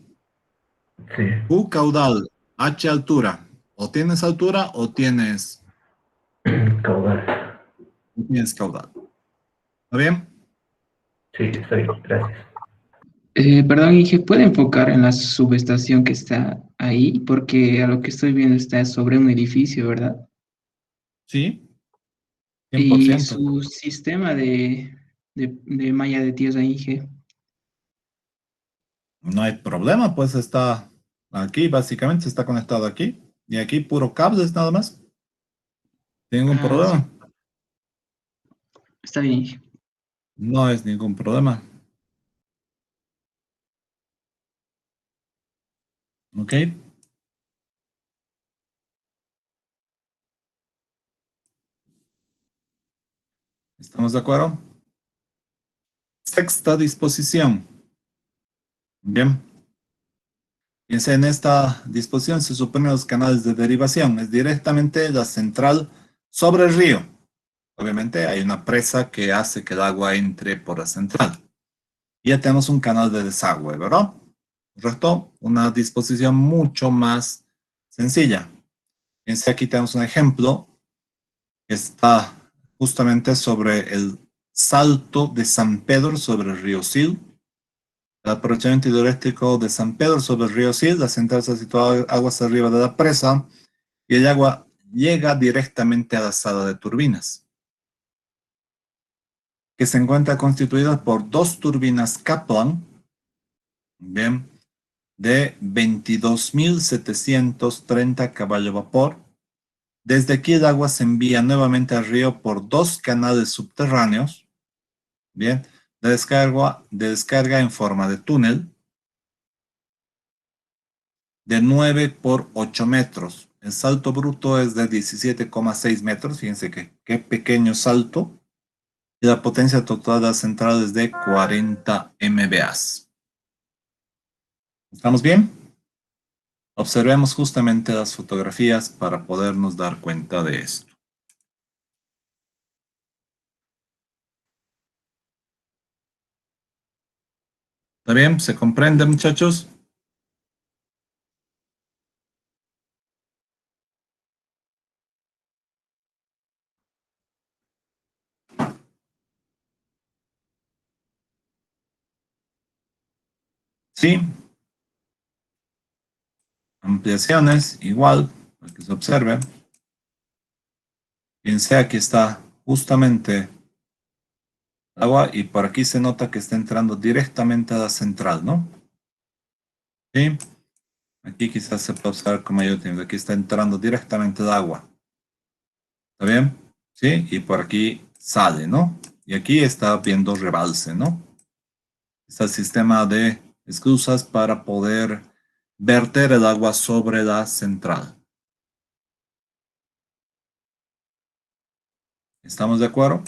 Sí. Q caudal, H altura. O tienes altura o tienes caudal. Tienes caudal. ¿Está bien? Sí, está bien, gracias. Perdón, Inge, ¿puede enfocar en la subestación que está ahí? Porque a lo que estoy viendo está sobre un edificio, ¿verdad? Sí, Y 100%. su sistema de malla de tierra, Inge. No hay problema, pues está Aquí básicamente está conectado aquí. Y aquí puro cables nada más. ¿Tiene ningún problema? Está bien. No es ningún problema. ¿Ok? ¿Estamos de acuerdo? Sexta disposición. Bien. Fíjense, en esta disposición se suponen los canales de derivación. Es directamente la central sobre el río. Obviamente hay una presa que hace que el agua entre por la central. Y ya tenemos un canal de desagüe, ¿verdad? Correcto, una disposición mucho más sencilla. Fíjense, aquí tenemos un ejemplo que está justamente sobre el salto de San Pedro sobre el río Sil. El aprovechamiento hidroeléctrico de San Pedro sobre el río Sil, la central está situada aguas arriba de la presa y el agua llega directamente a la sala de turbinas, que se encuentra constituida por dos turbinas Kaplan, bien, de 22.730 caballos vapor. Desde aquí el agua se envía nuevamente al río por dos canales subterráneos, bien, de descarga en forma de túnel de 9 por 8 metros. El salto bruto es de 17,6 metros, fíjense que qué pequeño salto. Y la potencia total de la central es de 40 MVA. ¿Estamos bien? Observemos justamente las fotografías para podernos dar cuenta de esto. ¿Está bien? ¿Se comprende, muchachos? Sí. Ampliaciones, igual, para que se observe. Fíjense, aquí está justamente el agua y por aquí se nota que está entrando directamente a la central, ¿no? Sí. Aquí quizás se puede observar con mayor tiempo. Aquí está entrando directamente el agua. ¿Está bien? Sí, y por aquí sale, ¿no? Y aquí está viendo rebalse, ¿no? Está el sistema de esclusas para poder verter el agua sobre la central. ¿Estamos de acuerdo?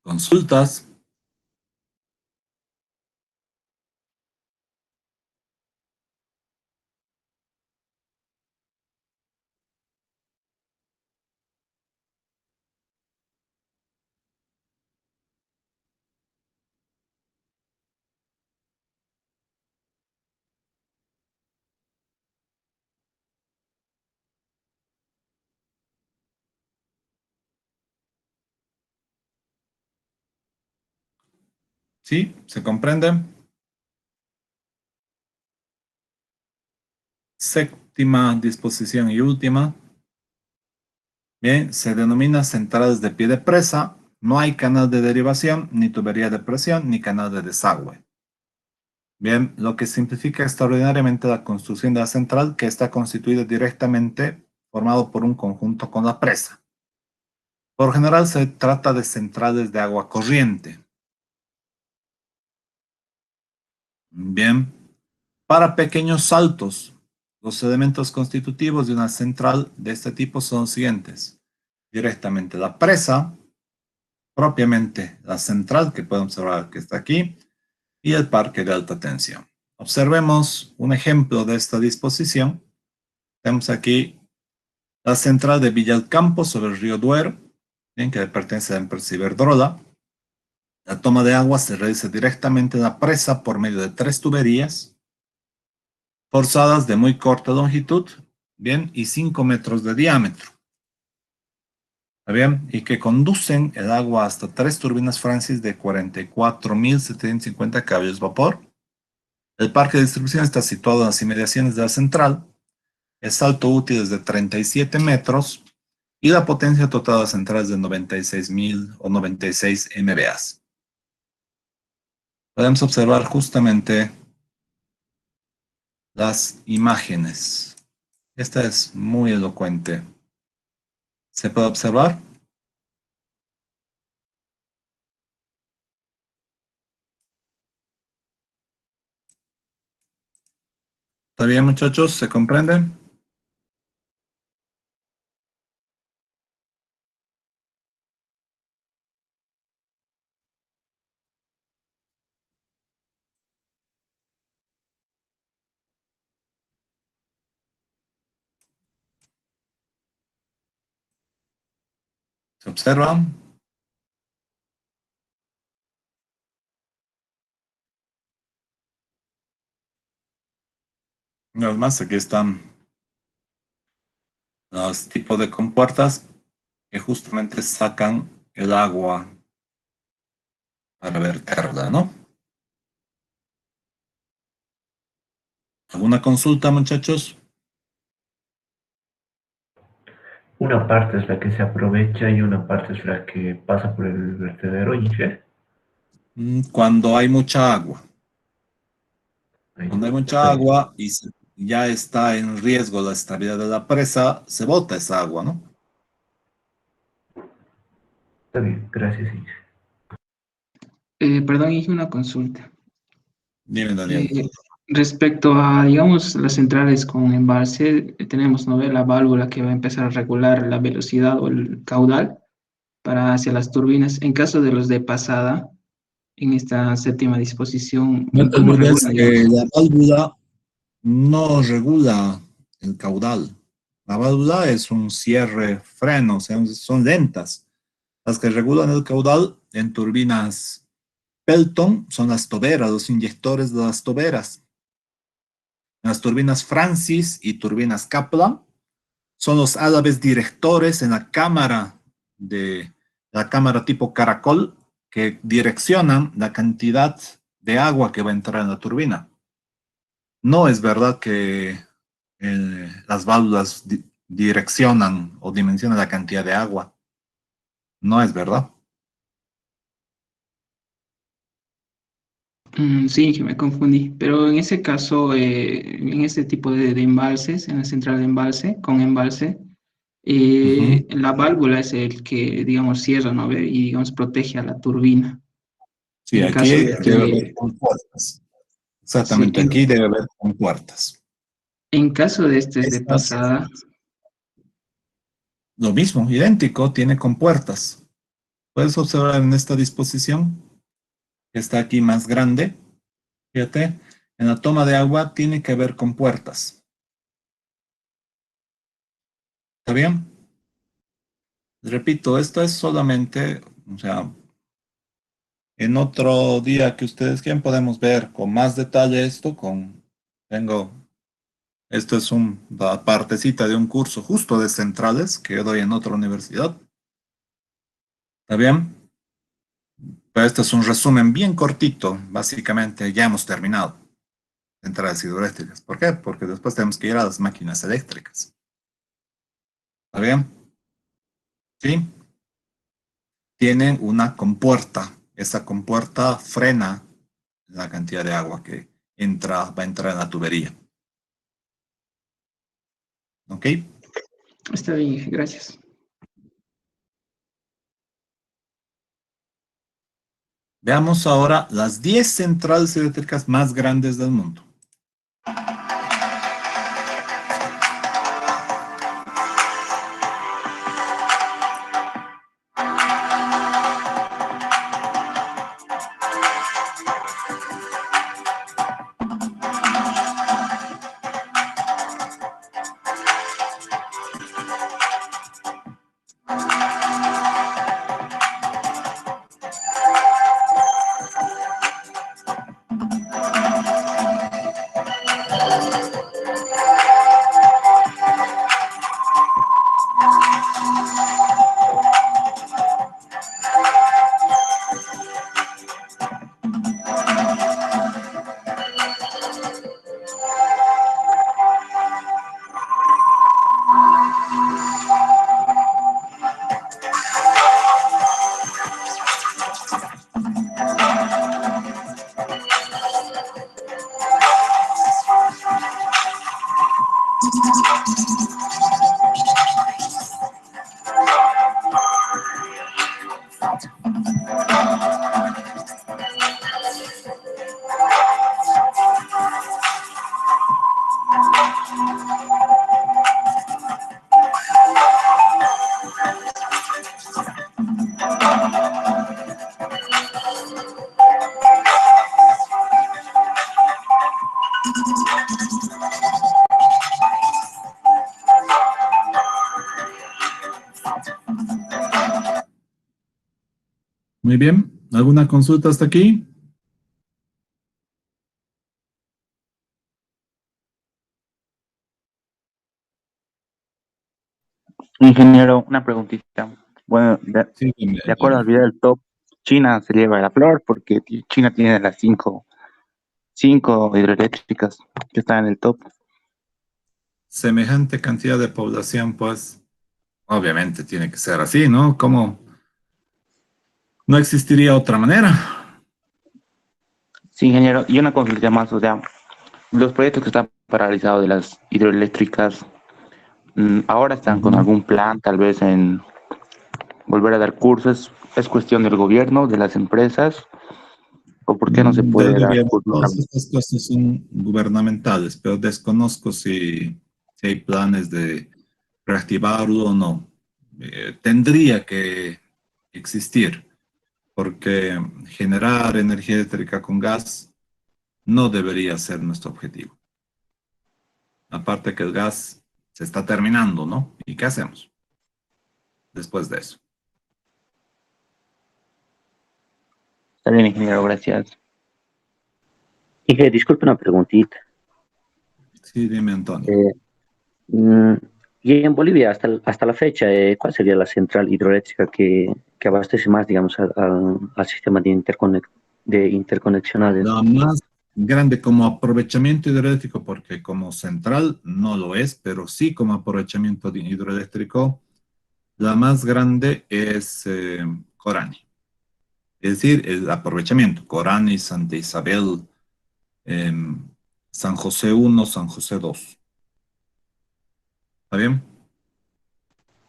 Consultas. ¿Sí? ¿Se comprende? Séptima disposición y última. Bien, se denomina centrales de pie de presa. No hay canal de derivación, ni tubería de presión, ni canal de desagüe. Bien, lo que simplifica extraordinariamente la construcción de la central, que está constituida directamente formado por un conjunto con la presa. Por general se trata de centrales de agua corriente. Bien, para pequeños saltos, los elementos constitutivos de una central de este tipo son los siguientes. Directamente la presa, propiamente la central, que pueden observar que está aquí, y el parque de alta tensión. Observemos un ejemplo de esta disposición. Tenemos aquí la central de Villalcampo sobre el río Duero, bien, que pertenece a la empresa Iberdrola. La toma de agua se realiza directamente en la presa por medio de 3 tuberías forzadas de muy corta longitud, bien, y 5 metros de diámetro. ¿Está bien? Y que conducen el agua hasta 3 turbinas Francis de 44.750 caballos vapor. El parque de distribución está situado en las inmediaciones de la central. El salto útil es de 37 metros y la potencia total de la central es de 96.000 o 96 MVA. podemos observar justamente las imágenes. Esta es muy elocuente. ¿Se puede observar? ¿Está bien, muchachos? ¿Se comprenden? ¿Se observan? Una vez más, aquí están los tipos de compuertas que justamente sacan el agua para verterla, ¿no? ¿Alguna consulta, muchachos? Una parte es la que se aprovecha y una parte es la que pasa por el vertedero, Inge. Cuando hay mucha agua. Cuando hay mucha Está bien. agua y ya está en riesgo la estabilidad de la presa, se bota esa agua, ¿no? Está bien, gracias, Inge. Perdón, hice una consulta. Dime, Daniel. Respecto a, digamos, las centrales con embalse, tenemos, ¿no ve? La válvula que va a empezar a regular la velocidad o el caudal para hacia las turbinas. En caso de los de pasada, en esta séptima disposición, No te ¿cómo olvides regulan, que digamos? la válvula no regula el caudal. La válvula es un cierre freno, o sea, son lentas. Las que regulan el caudal en turbinas Pelton son las toberas, los inyectores de las toberas. Las turbinas Francis y turbinas Kaplan son los álabes directores en la cámara tipo caracol que direccionan la cantidad de agua que va a entrar en la turbina. No es verdad que las válvulas direccionan o dimensionan la cantidad de agua. No es verdad. Sí, que me confundí. Pero en ese caso, en este tipo de embalses, en la central de embalse, con embalse, la válvula es el que, digamos, cierra, ¿no ve? Y, digamos, protege a la turbina. Sí, En aquí caso de debe que, haber compuertas. sí, Exactamente, aquí debe haber compuertas. en caso de este es de Estas, pasada, lo mismo, idéntico, tiene compuertas. Puedes observar en esta disposición, que está aquí más grande. Fíjate, en la toma de agua tiene que haber compuertas. ¿Está bien? Repito, esto es solamente, o sea, en otro día que ustedes quieran podemos ver con más detalle esto, esto es la partecita de un curso justo de centrales que doy en otra universidad. ¿Está bien? Pero este es un resumen bien cortito, básicamente ya hemos terminado. Centrales hidroeléctricas. ¿Por qué? Porque después tenemos que ir a las máquinas eléctricas. ¿Está bien? ¿Sí? Tienen una compuerta. Esa compuerta frena la cantidad de agua que va a entrar en la tubería. ¿Ok? está bien, gracias. Veamos ahora las 10 centrales eléctricas más grandes del mundo. Muy bien. ¿Alguna consulta hasta aquí? Ingeniero, una preguntita. Bueno, Sí, dime, de acuerdo dime. al video del top, China se lleva la flor porque China tiene las cinco hidroeléctricas que están en el top. Semejante cantidad de población, pues, obviamente tiene que ser así, ¿no? ¿Cómo? No existiría otra manera. Sí, ingeniero, y una consulta más, o sea, los proyectos que están paralizados de las hidroeléctricas, ahora están con Ujú. algún plan, tal vez en volver a dar cursos, ¿es cuestión del gobierno, de las empresas, o por qué no se Del puede dar gobierno. cursos? Todas estas cosas son gubernamentales, pero desconozco si hay planes de reactivarlo o no. Tendría que existir, porque generar energía eléctrica con gas no debería ser nuestro objetivo. Aparte que el gas se está terminando, ¿no? ¿Y qué hacemos después de eso? Está bien, ingeniero, gracias. Inge, disculpe una preguntita. Sí, dime, Antonio. Mm, y en Bolivia, hasta la fecha, ¿cuál sería la central hidroeléctrica que abastece más, digamos, al sistema de interconexionales? La más grande como aprovechamiento hidroeléctrico, porque como central no lo es, pero sí como aprovechamiento hidroeléctrico, la más grande es Corani. Es decir, el aprovechamiento, Corani, Santa Isabel, San José 1, San José 2. ¿Está bien?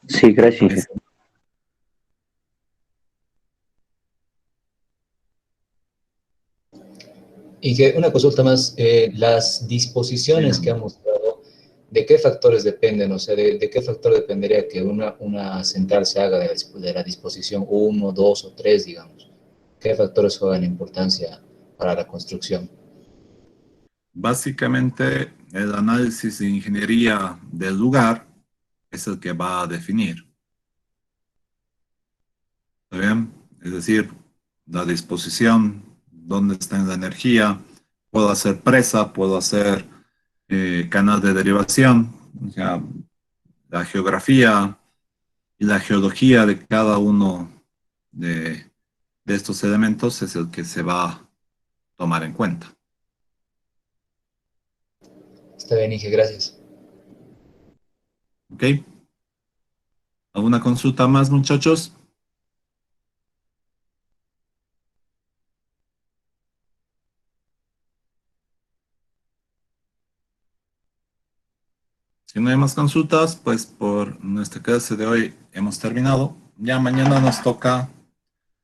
Sí, gracias, Inge. Y que una consulta más, las disposiciones que ha mostrado, ¿de qué factores dependen? O sea, ¿de qué factor dependería que una central se haga de la disposición uno, 2 o 3, digamos? ¿Qué factores juegan importancia para la construcción? Básicamente, el análisis de ingeniería del lugar es el que va a definir. ¿Está bien? Es decir, la disposición, dónde está la energía, puedo hacer presa, puedo hacer canal de derivación, o sea, la geografía y la geología de cada uno de estos elementos es el que se va a tomar en cuenta. Está bien, Inge, gracias. ¿Ok? ¿Alguna consulta más, muchachos? Si no hay más consultas, pues por nuestra clase de hoy hemos terminado. Ya mañana nos toca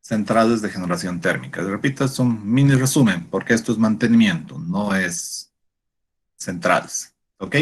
centrales de generación térmica. Repito, es un mini resumen, porque esto es mantenimiento, no es centrales. ¿Ok?